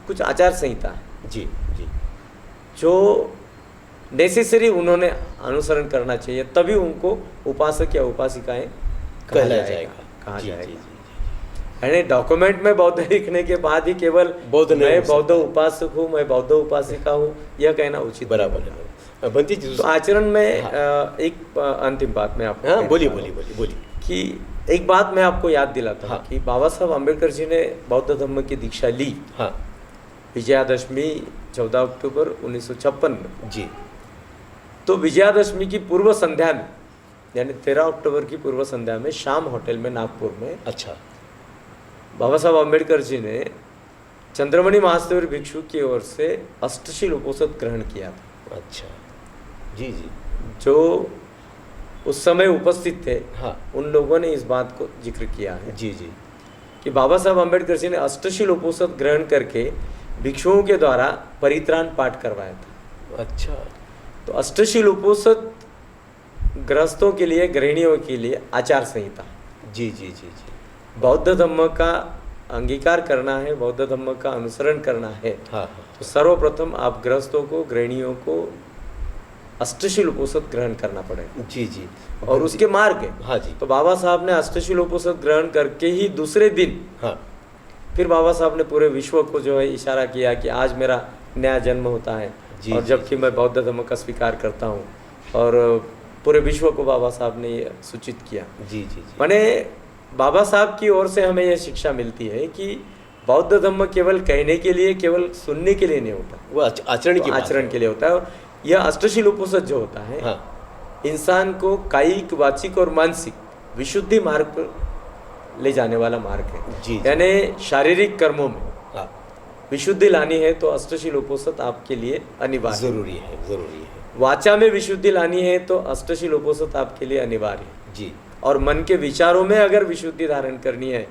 कुछ आचार संहिता है। जी जी। जो नेसेसरी उन्होंने अनुसरण करना चाहिए, तभी उनको उपासक या उपासिकाएं कहा जाएगा। यानी डॉक्यूमेंट में बौद्ध लिखने के बाद ही केवल मैं बौद्ध उपासक हूँ, मैं बौद्ध उपासिका हूँ, यह कहना उचित बराबर है। बंटी जी, तो आचरण में एक अंतिम बात मैं आपको बोलिए कि एक बात मैं आपको याद दिलाता हूँ कि बाबा साहब अम्बेडकर जी ने बौद्ध धर्म की दीक्षा ली विजयादशमी 14 अक्टूबर 1956 में। जी। तो विजयादशमी की पूर्व संध्या में यानी 13 अक्टूबर की पूर्व संध्या में शाम होटल में नागपुर में, अच्छा, बाबा साहब अम्बेडकर जी ने चंद्रमणि महास्थविर भिक्षु की ओर से अष्टशील उपोषद ग्रहण किया था। अच्छा। जी जी। जो उस समय उपस्थित थे, हाँ, उन लोगों ने इस बात को जिक्र किया है। जी जी। कि बाबा साहब अम्बेडकर जी ने अष्टशील उपोषद ग्रहण करके भिक्षुओं के द्वारा परित्राण पाठ करवाया था। अच्छा। तो अष्टशील उपोषद गृहस्थों के लिए, गृहिणियों के लिए आचार संहिता। जी जी जी जी। बौद्ध धर्म का अंगीकार करना है, बौद्ध धर्म का अनुसरण करना है, हाँ, तो सर्वप्रथम आप गृहस्थों को, गृहिणियों को अष्टशील उपोषद ग्रहण करना पड़ेगा। जी जी। और उसके मार्ग है। हाँ जी। तो बाबा साहब ने अष्टशील उपोषद ग्रहण करके ही दूसरे दिन, हाँ, फिर बाबा साहब ने पूरे विश्व को जो है इशारा किया कि आज मेरा नया जन्म होता है। जी, और जबकि मैं बौद्ध धर्म का स्वीकार करता हूँ, और पूरे विश्व को बाबा साहब ने ये सूचित किया। जी जी जी। माने बाबा साहब की ओर से हमें यह शिक्षा मिलती है कि बौद्ध धर्म केवल कहने के लिए, केवल सुनने के लिए नहीं होता, वो आचरण के लिए होता है। यह अष्टशील उपोषद जो होता है, हाँ, इंसान को कायिक, वाचिक और मानसिक विशुद्धि मार्ग पर ले जाने वाला मार्ग है। जी। यानी शारीरिक कर्मों में, हाँ, विशुद्धि लानी है तो अष्टशील उपोषित आपके लिए अनिवार्य है। जरूरी है, जरूरी है वाचा में विशुद्धि लानी है तो अष्टशील उपोषित आपके लिए अनिवार्य है जी। और मन के विचारों में अगर विशुद्धि धारण करनी है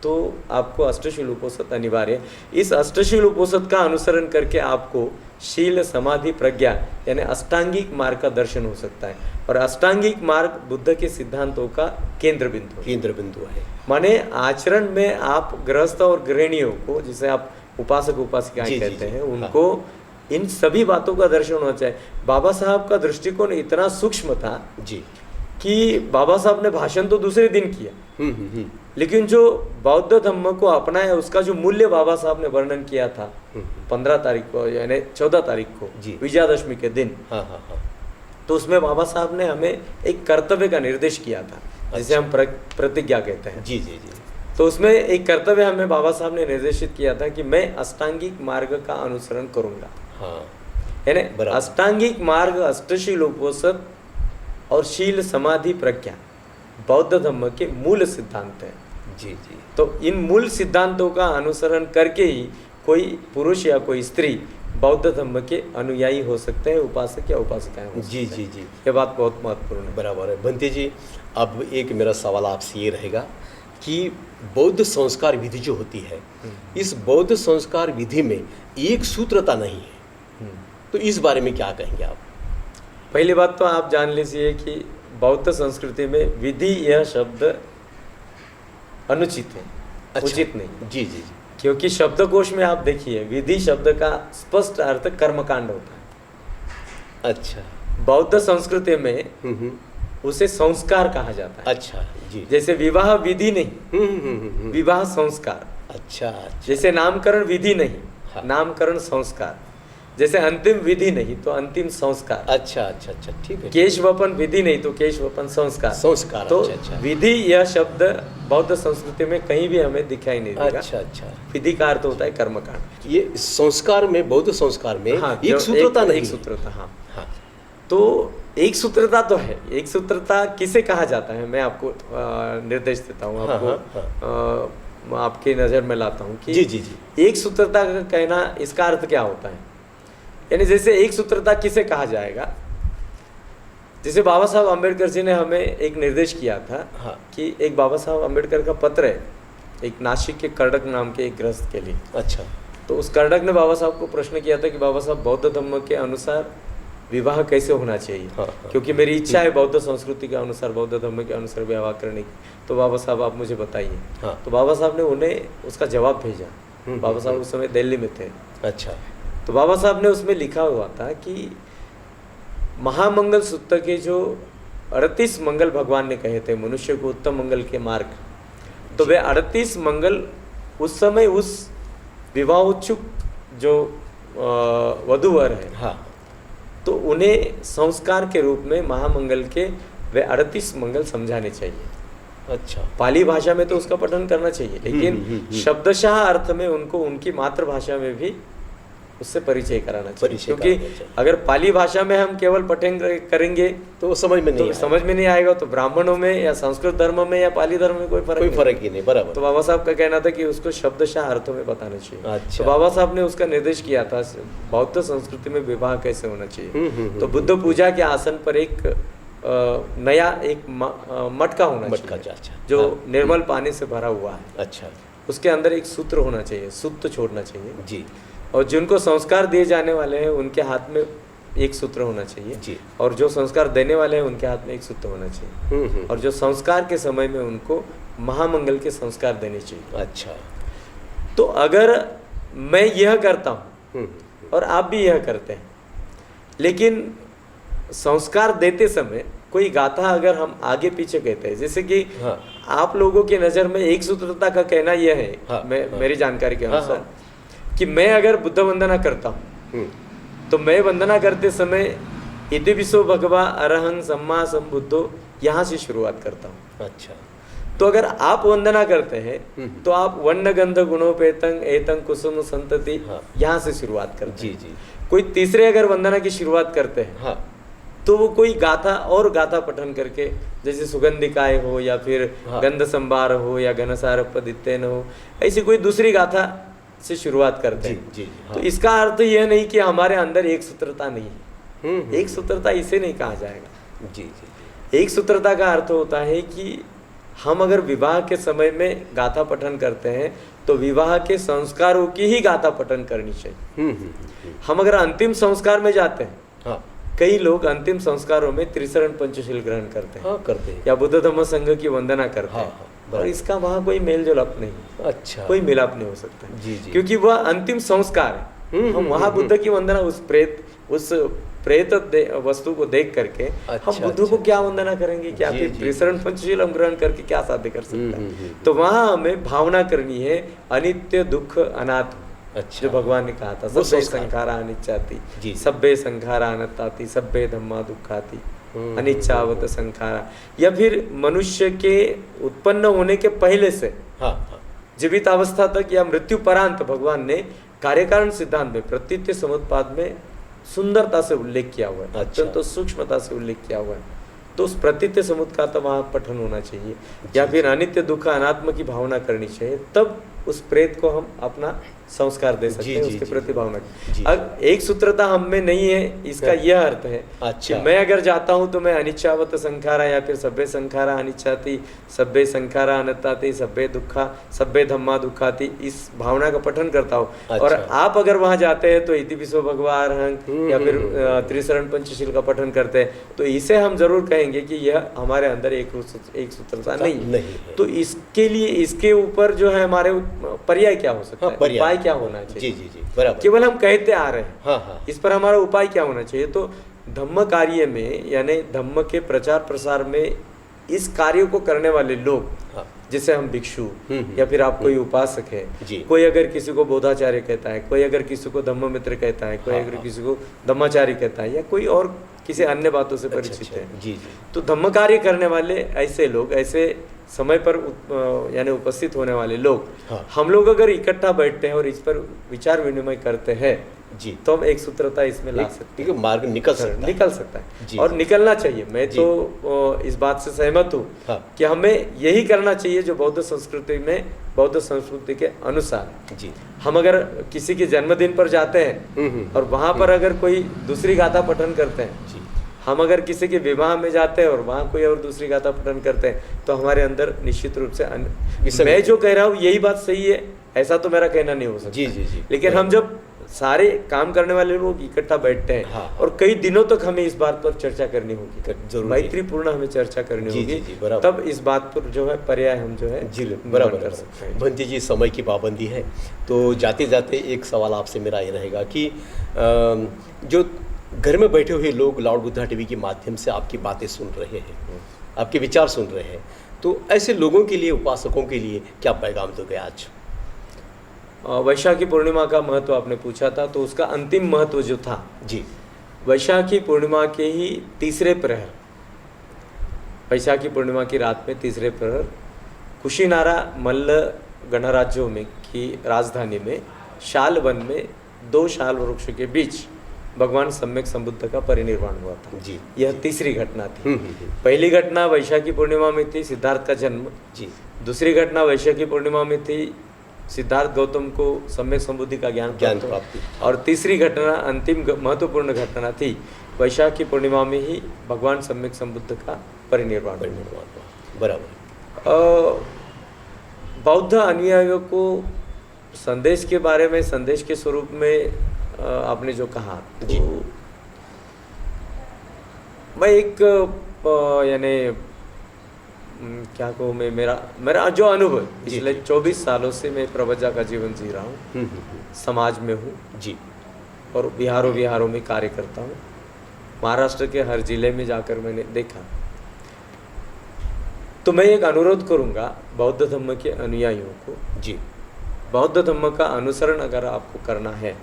तो आपको अष्टशील उपोषित अनिवार्य है। इस अष्टशील उपोषित का अनुसरण करके आपको शील समाधि प्रज्ञा यानी अष्टांगिक मार्ग का दर्शन हो सकता है और अष्टांगिक मार्ग बुद्ध के सिद्धांतों का केंद्र बिंदु है। केंद्र बिंदु है। माने आचरण में आप गृहस्थ और गृहिणियों को, जिसे आप उपासक जी, उपासिकाएं जी, कहते जी, हैं, हाँ। उनको इन सभी बातों का दर्शन होना चाहिए। बाबा साहब का दृष्टिकोण इतना सूक्ष्म था जी। कि बाबा साहब ने भाषण तो दूसरे दिन किया, लेकिन जो बौद्ध धम्म को अपनाया उसका जो मूल्य बाबा साहब ने वर्णन किया था 15 तारीख को यानी 14 तारीख को जी। विजयादशमी के दिन, हाँ हाँ हाँ। तो उसमें बाबा साहब ने हमें एक कर्तव्य का निर्देश किया था जिसे हम प्रतिज्ञा कहते हैं। जी जी जी। तो उसमें एक कर्तव्य हमें बाबा साहब ने निर्देशित किया था कि मैं अष्टांगिक मार्ग का अनुसरण करूंगा। हाँ यानी बराबर। अष्टांगिक मार्ग अष्टशील उपोषित और शील समाधि प्रज्ञा बौद्ध धम्म के मूल सिद्धांत हैं। जी जी। तो इन मूल सिद्धांतों का अनुसरण करके ही कोई पुरुष या कोई स्त्री बौद्ध धम्म के अनुयायी हो सकते हैं, उपासक या उपासिकाएं हो सकते जी हैं। जी जी। ये बात बहुत महत्वपूर्ण है। बराबर है बंते जी। अब एक मेरा सवाल आपसे ये रहेगा कि बौद्ध संस्कार विधि जो होती है, इस बौद्ध संस्कार विधि में एक सूत्रता नहीं है, तो इस बारे में क्या कहेंगे आप? पहली बात तो आप जान लीजिए कि बौद्ध संस्कृति में विधि यह शब्द अनुचित है। अच्छा। उचित नहीं। जी जी जी। क्योंकि शब्दकोश में आप देखिए विधि शब्द का स्पष्ट अर्थ कर्मकांड होता है। अच्छा। बौद्ध संस्कृति में हम्म। उसे संस्कार कहा जाता है। अच्छा जी। जैसे विवाह विधि नहीं, विवाह संस्कार। अच्छा अच्छा। जैसे नामकरण विधि नहीं, हाँ। नामकरण संस्कार। जैसे अंतिम विधि नहीं तो अंतिम संस्कार। अच्छा अच्छा अच्छा ठीक है। केशवपन विधि नहीं तो केशवपन संस्कार। संस्कार। तो अच्छा अच्छा। विधि यह शब्द बौद्ध संस्कृति में कहीं भी हमें दिखाई नहीं देगा। अच्छा अच्छा। विधि का अर्थ होता है कर्मकांड। ये संस्कार में, बौद्ध संस्कार में हाँ, एक जो सूत्रता नहीं एक है। सूत्रता। हाँ। हाँ। तो एक सूत्रता तो है। एक सूत्रता किसे कहा जाता है मैं आपको निर्देश देता हूँ, हाँ, आपको आपके नज़र में लाता हूँ कि जी जी जी। एक सूत्रता का कहना, इसका अर्थ क्या होता है? यानी जैसे एक सूत्रता किसे कहा जाएगा, जैसे बाबा साहब अम्बेडकर जी ने हमें एक निर्देश किया था। हाँ। कि एक बाबा साहब अम्बेडकर का पत्र है एक नासिक के कर्डक नाम के एक गृहस्थ के लिए। अच्छा। तो उस कर्डक ने बाबा साहब को प्रश्न किया था कि बाबा साहब बौद्ध धम्म के अनुसार विवाह कैसे होना चाहिए। हाँ, हाँ। क्योंकि मेरी इच्छा है बौद्ध संस्कृति के अनुसार, बौद्ध धर्म के अनुसार विवाह करने की, तो बाबा साहब आप मुझे बताइए। हाँ। तो बाबा साहब ने उन्हें उसका जवाब भेजा। हम्म, बाबा साहब उस समय दिल्ली में थे। अच्छा। तो बाबा साहब ने उसमें लिखा हुआ था कि महामंगल सूत्र के जो 38 मंगल भगवान ने कहे थे मनुष्य को उत्तम मंगल के मार्ग, तो वे 38 मंगल उस समय उस विवाहोत्सुक जो वधूवर है, हाँ। तो उन्हें संस्कार के रूप में महामंगल के वे 38 मंगल समझाने चाहिए। अच्छा। पाली भाषा में तो उसका पठन करना चाहिए, लेकिन शब्दशः अर्थ में उनको उनकी मातृभाषा में भी उससे परिचय कराना चाहिए। क्योंकि अगर पाली भाषा में हम केवल पठन करेंगे तो वो समझ में नहीं तो समझ में नहीं आएगा। तो ब्राह्मणों में या संस्कृत धर्म में या पाली धर्म में कोई फर्क ही नहीं। बराबर। तो बाबा साहब का कहना था कि उसको शब्दशः अर्थों में बताना चाहिए। अच्छा। तो बाबा साहब ने उसका निर्देश किया था बौद्ध संस्कृति में विवाह कैसे होना चाहिए। तो बुद्ध पूजा के आसन पर एक नया एक मटका होना चाहिए। अच्छा। जो निर्मल पानी से भरा हुआ है। अच्छा। उसके अंदर एक सूत्र होना चाहिए, सूत्र छोड़ना चाहिए जी। और जिनको संस्कार दिए जाने वाले हैं उनके हाथ में एक सूत्र होना चाहिए जी। और जो संस्कार देने वाले हैं उनके हाथ में एक सूत्र होना चाहिए। और जो संस्कार के समय में उनको महामंगल के संस्कार देने चाहिए। अच्छा। तो अगर मैं यह करता हूँ और आप भी यह करते हैं, लेकिन संस्कार देते समय कोई गाथा अगर हम आगे पीछे कहते हैं, जैसे कि हाँ। आप लोगों के नज़र में एक सूत्रता का कहना यह है, हाँ, मेरी जानकारी के अनुसार, हाँ। कि मैं अगर बुद्ध वंदना करता हूँ तो मैं वंदना करते समय इति विश्व भगवा अरहं सम्मा संबुद्धो यहाँ से शुरुआत करता हूँ। अच्छा। तो अगर आप वंदना करते हैं तो आप वर्ण गंध गुणोपेतंग एतंग कुसुम संतति यहाँ से शुरुआत करते हैं। जी। कोई तीसरे अगर वंदना की शुरुआत करते हैं हाँ। तो वो कोई गाथा और गाथा पठन करके, जैसे सुगंधिकाय हो या फिर हाँ। गंध संभार हो या घनसार पदित्यन हो, ऐसी कोई दूसरी गाथा से शुरुआत करते हैं। जी, तो इसका अर्थ यह नहीं कि हमारे अंदर एक सूत्रता नहीं है। एक सूत्रता इसे नहीं कहा जाएगा। जी जी। एक सूत्रता का अर्थ होता है कि हम अगर विवाह के समय में गाथा पठन करते हैं तो विवाह के संस्कारों की ही गाथा पठन करनी चाहिए। हम अगर अंतिम संस्कार में जाते हैं, हाँ, कई लोग अंतिम संस्कारों में त्रिशरण पंचशील ग्रहण करते हैं, हाँ करते हैं, या बुद्ध धम्म संघ की वंदना करते हाँ, हैं, हाँ, और इसका वहाँ कोई मेल जोल नहीं, अच्छा, कोई मिलाप नहीं हो सकता। जी जी, क्योंकि वह अंतिम संस्कार है। हम वहाँ बुद्ध की वंदना उस प्रेत वस्तु को देख करके हम बुद्ध को क्या वंदना करेंगे, क्या फिर त्रिशरण पंचशील हम ग्रहण करके क्या साध्य कर सकते हैं। तो वहाँ हमें भावना करनी है अनित्य दुख अनात्म। अच्छा, जो भगवान ने कहा था, सभ्य संखारा अनिच्चाति, सभ्य संखारा अनत्ताति, सभ्य धम्मा दुखाति, अनिच्चावत संखारा। या फिर मनुष्य के उत्पन्न होने के पहले से जीवित अवस्था तक या मृत्यु परांत भगवान ने कार्यकारण सिद्धांत में प्रतीत्य समुत्पाद में सुंदरता से उल्लेख किया हुआ है, अत्यंत सूक्ष्मता से उल्लेख किया हुआ है। तो उस प्रतीत्य समुद्र का तो वहाँ पठन होना चाहिए, या फिर अनित्य दुख अनात्म की भावना करनी चाहिए। तब उस प्रेत को हम अपना संस्कार दे सकते हैं, उसके प्रति भावना। अब एक सूत्रता हम में नहीं है, इसका यह अर्थ है कि मैं अगर जाता हूँ तो मैं अनिच्चावत संखारा या फिर सभ्य संखारा अनिच्चाति, सभ्य संखारा अनत्ताति, सभ्य दुखा, सभ्य धम्मा दुखाति, इस भावना का पठन करता हूँ। और आप अगर वहाँ जाते हैं तो इति विश्व भगवान या फिर त्रिशरण पंचशील का पठन करते हैं, तो इसे हम जरूर कहेंगे कि यह हमारे अंदर एक सूत्रता नहीं। तो इसके लिए इसके ऊपर जो है हमारे पर्याय क्या हो सकता है, उपाय क्या होना चाहिए। जी जी जी, बराबर। केवल हम कहते आ रहे हैं, हाँ, इस पर हमारा उपाय क्या होना चाहिए। तो धम्म कार्य में यानी धम्म के प्रचार प्रसार में इस कार्य को करने वाले लोग, जैसे हम भिक्षु या फिर आप कोई उपासक है, कोई अगर किसी को बोधाचार्य कहता है, कोई अगर किसी को धम्म मित्र कहता है, कोई अगर किसी को धम्माचार्य कहता है, या कोई और किसी अन्य बातों से परिचित है। जी जी। तो धम्म कार्य करने वाले ऐसे लोग, ऐसे समय पर यानी उपस्थित होने वाले लोग, हम लोग अगर इकट्ठा बैठते हैं और इस पर विचार विनिमय करते हैं जी, तो हम एक सूत्रता इसमें ला सकते हैं, मार्ग निकल सकता है और निकलना चाहिए। मैं तो इस बात से सहमत हूँ कि हमें यही करना चाहिए जो बौद्ध संस्कृति में, बौद्ध संस्कृति के अनुसार जी। हम अगर किसी के जन्मदिन पर जाते हैं और वहाँ पर अगर कोई दूसरी गाथा पठन करते हैं, हम अगर किसी के विवाह में जाते हैं और वहाँ कोई और दूसरी गाथा पठन करते हैं, तो हमारे अंदर निश्चित रूप से मैं जो कह रहा हूँ यही बात सही है, ऐसा तो मेरा कहना नहीं हो सकता। जी जी जी। लेकिन हम जब सारे काम करने वाले लोग इकट्ठा बैठते हैं और कई दिनों तक हमें इस बात पर चर्चा करनी होगी, मैत्रीपूर्ण हमें चर्चा करनी होगी, तब इस बात पर जो है पर्याय हम जो है जी बराबर कर सकते हैं। भंती जी, समय की पाबंदी है, तो जाते जाते एक सवाल आपसे मेरा ये रहेगा कि जो घर में बैठे हुए लोग लॉर्ड बुद्धा टीवी के माध्यम से आपकी बातें सुन रहे हैं, आपके विचार सुन रहे हैं, तो ऐसे लोगों के लिए, उपासकों के लिए क्या पैगाम दोगे आज? वैशाखी पूर्णिमा का महत्व आपने पूछा था, तो उसका अंतिम महत्व जो था जी, वैशाखी पूर्णिमा के ही तीसरे प्रहर, वैशाखी पूर्णिमा की रात में तीसरे प्रहर कुशीनारा मल्ल गणराज्यों में की राजधानी में शाल वन में 2 शाल वृक्ष के बीच भगवान सम्यक संबुद्ध का परिनिर्वाण हुआ था जी। यह तीसरी घटना थी। पहली घटना वैशाखी पूर्णिमा में थी, सिद्धार्थ का जन्म जी। दूसरी घटना वैशाखी पूर्णिमा में थी, सिद्धार्थ गौतम को सम्यक संबुद्धि का ज्ञान प्राप्ति। और तीसरी घटना, अंतिम महत्वपूर्ण घटना थी, वैशाखी पूर्णिमा में ही भगवान सम्यक संबुद्ध का परिनिर्वाण हुआ। बराबर। बौद्ध अनुयायियों को संदेश के बारे में, संदेश के स्वरूप में आपने जो कहा, तो मैं एक यानी क्या कहूँ, मैं मेरा जो अनुभव पिछले 24 सालों से मैं प्रवज्जा का जीवन जी रहा हूँ, समाज में हूँ जी, और बिहारों में कार्य करता हूँ। महाराष्ट्र के हर जिले में जाकर मैंने देखा। तो मैं एक अनुरोध करूँगा बौद्ध धर्म के अनुयायियों को जी, बौद्ध धर्म का अनुसरण अगर आपको करना है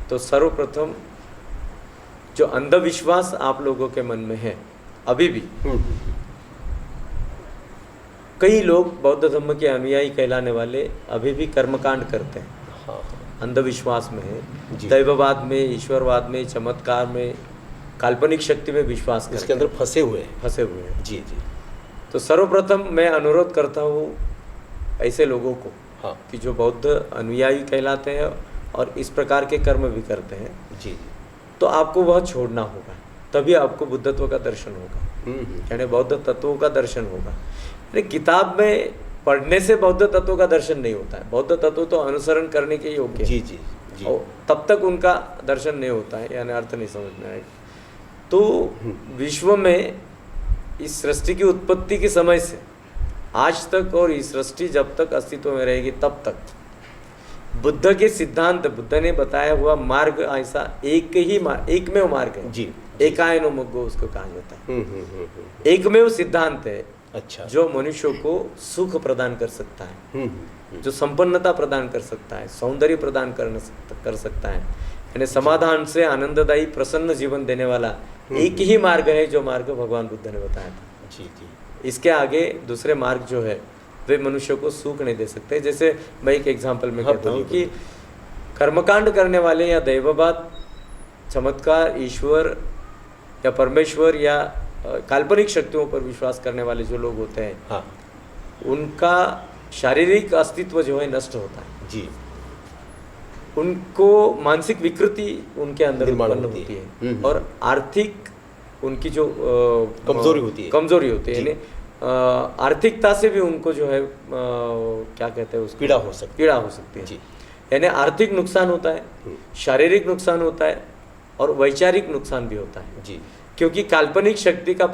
तो सर्वप्रथम जो अंधविश्वास आप लोगों के मन में है अभी भी, कई लोग बौद्ध धर्म के अनुयायी कहलाने वाले अभी भी कर्मकांड करते हैं, अंधविश्वास में है, दैववाद में, ईश्वरवाद में, चमत्कार में, काल्पनिक शक्ति में विश्वास करते हैं, इसके अंदर फंसे हुए हैं जी जी। तो सर्वप्रथम मैं अनुरोध करता हूँ ऐसे लोगों को हाँ कि जो बौद्ध अनुयायी कहलाते हैं और इस प्रकार के कर्म भी करते हैं, जी तो आपको वह छोड़ना होगा, तभी आपको बुद्धत्व का दर्शन होगा, यानी बौद्ध तत्वों का दर्शन होगा। यानी किताब में पढ़ने से बौद्ध तत्वों का दर्शन नहीं होता है, बौद्ध तत्व तो अनुसरण करने के योग्य है। जी जी जी। और तब तक उनका दर्शन नहीं होता है, यानी अर्थ नहीं समझ में आएगा। तो विश्व में इस सृष्टि की उत्पत्ति के समय से आज तक, और इस सृष्टि जब तक अस्तित्व में रहेगी तब तक, बुद्ध के सिद्धांत, बुद्ध ने बताया हुआ मार्ग ऐसा एकमेव मार्ग है जी। एकायनो मुग्गो उसको कहा जाता है। एकमेव सिद्धांत है अच्छा, जो मनुष्य को सुख प्रदान कर सकता है, जो संपन्नता प्रदान कर सकता है, सौंदर्य प्रदान कर सकता है, यानी समाधान से आनंददायी प्रसन्न जीवन देने वाला एक ही मार्ग है, जो मार्ग भगवान बुद्ध ने बताया था। जी जी। इसके आगे दूसरे मार्ग जो है वे मनुष्य को सुख नहीं दे सकते। जैसे मैं एक एग्जांपल में कहता हूँ कि कर्मकांड करने वाले या दैववाद, चमत्कार, ईश्वर या परमेश्वर या काल्पनिक शक्तियों पर विश्वास करने वाले जो लोग होते हैं, हाँ उनका शारीरिक अस्तित्व जो है नष्ट होता है जी। उनको मानसिक विकृति उनके अंदर निर्माण उत्पन्न होती होती है। है और आर्थिक उनकी जो कमजोरी होती है यानी आर्थिकता से भी उनको जो है क्या कहते हैं उसको, पीड़ा हो सकती है जी। यानी आर्थिक नुकसान होता है, शारीरिक नुकसान होता है और वैचारिक नुकसान भी होता है जी। क्योंकि काल्पनिक शक्ति का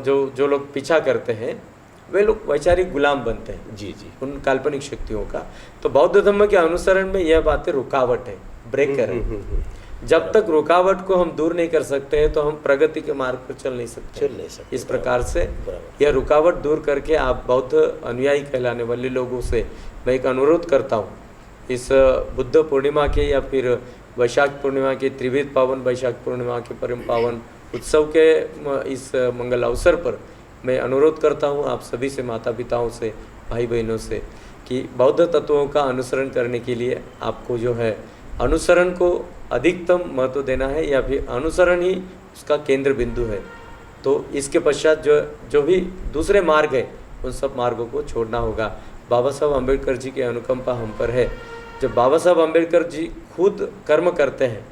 जो लोग पीछा करते हैं वे लोग वैचारिक गुलाम बनते हैं जी जी। उन काल्पनिक शक्तियों का। तो बौद्ध धर्म के अनुसरण में यह बातें रुकावट है, ब्रेकर है। जब तक रुकावट को हम दूर नहीं कर सकते हैं तो हम प्रगति के मार्ग पर चल नहीं सकते। इस प्रकार से यह रुकावट दूर करके आप बौद्ध अनुयायी कहलाने वाले लोगों से मैं एक अनुरोध करता हूँ, इस बुद्ध पूर्णिमा के या फिर वैशाख पूर्णिमा के, त्रिविध पावन वैशाख पूर्णिमा के परम पावन उत्सव के इस मंगल अवसर पर मैं अनुरोध करता हूँ आप सभी से, माता पिताओं से, भाई बहनों से, कि बौद्ध तत्वों का अनुसरण करने के लिए आपको जो है अनुसरण को अधिकतम महत्व देना है या फिर अनुसरण ही उसका केंद्र बिंदु है। तो इसके पश्चात जो भी दूसरे मार्ग है उन सब मार्गों को छोड़ना होगा। बाबा साहब अम्बेडकर जी की अनुकंपा हम पर है। जब बाबा साहब अम्बेडकर जी खुद कर्म करते हैं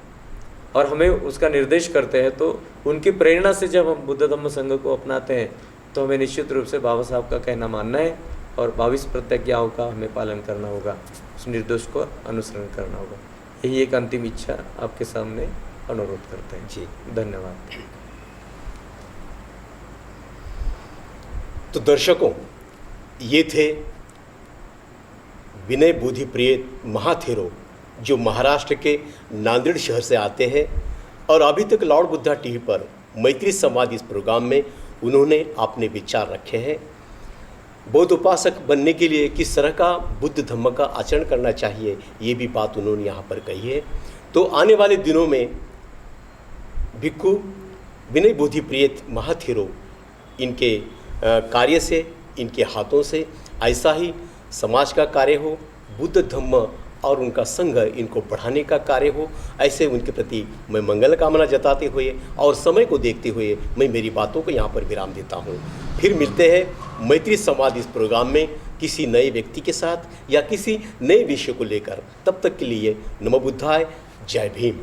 और हमें उसका निर्देश करते हैं, तो उनकी प्रेरणा से जब हम बुद्ध धम्म संघ को अपनाते हैं तो हमें निश्चित रूप से बाबा साहब का कहना मानना है और 22 प्रतिज्ञाओं का हमें पालन करना होगा, उस निर्देश को अनुसरण करना होगा। यही एक अंतिम इच्छा आपके सामने अनुरोध करते हैं जी। धन्यवाद। तो दर्शकों, ये थे विनय बोधि प्रिय महाथेरो जो महाराष्ट्र के नांदेड़ शहर से आते हैं और अभी तक लॉर्ड बुद्धा टीवी पर मैत्री संवाद इस प्रोग्राम में उन्होंने अपने विचार रखे हैं। बौद्ध उपासक बनने के लिए किस तरह का बुद्ध धम्म का आचरण करना चाहिए, ये भी बात उन्होंने यहाँ पर कही है। तो आने वाले दिनों में भिक्खु विनय बोधि प्रिय महाथेरो इनके कार्य से, इनके हाथों से ऐसा ही समाज का कार्य हो, बुद्ध धम्म और उनका संघ इनको बढ़ाने का कार्य हो, ऐसे उनके प्रति मैं मंगल कामना जताते हुए और समय को देखते हुए मैं मेरी बातों को यहाँ पर विराम देता हूँ। फिर मिलते हैं मैत्री संवाद इस प्रोग्राम में किसी नए व्यक्ति के साथ या किसी नए विषय को लेकर। तब तक के लिए नमो बुद्धाय, जय भीम।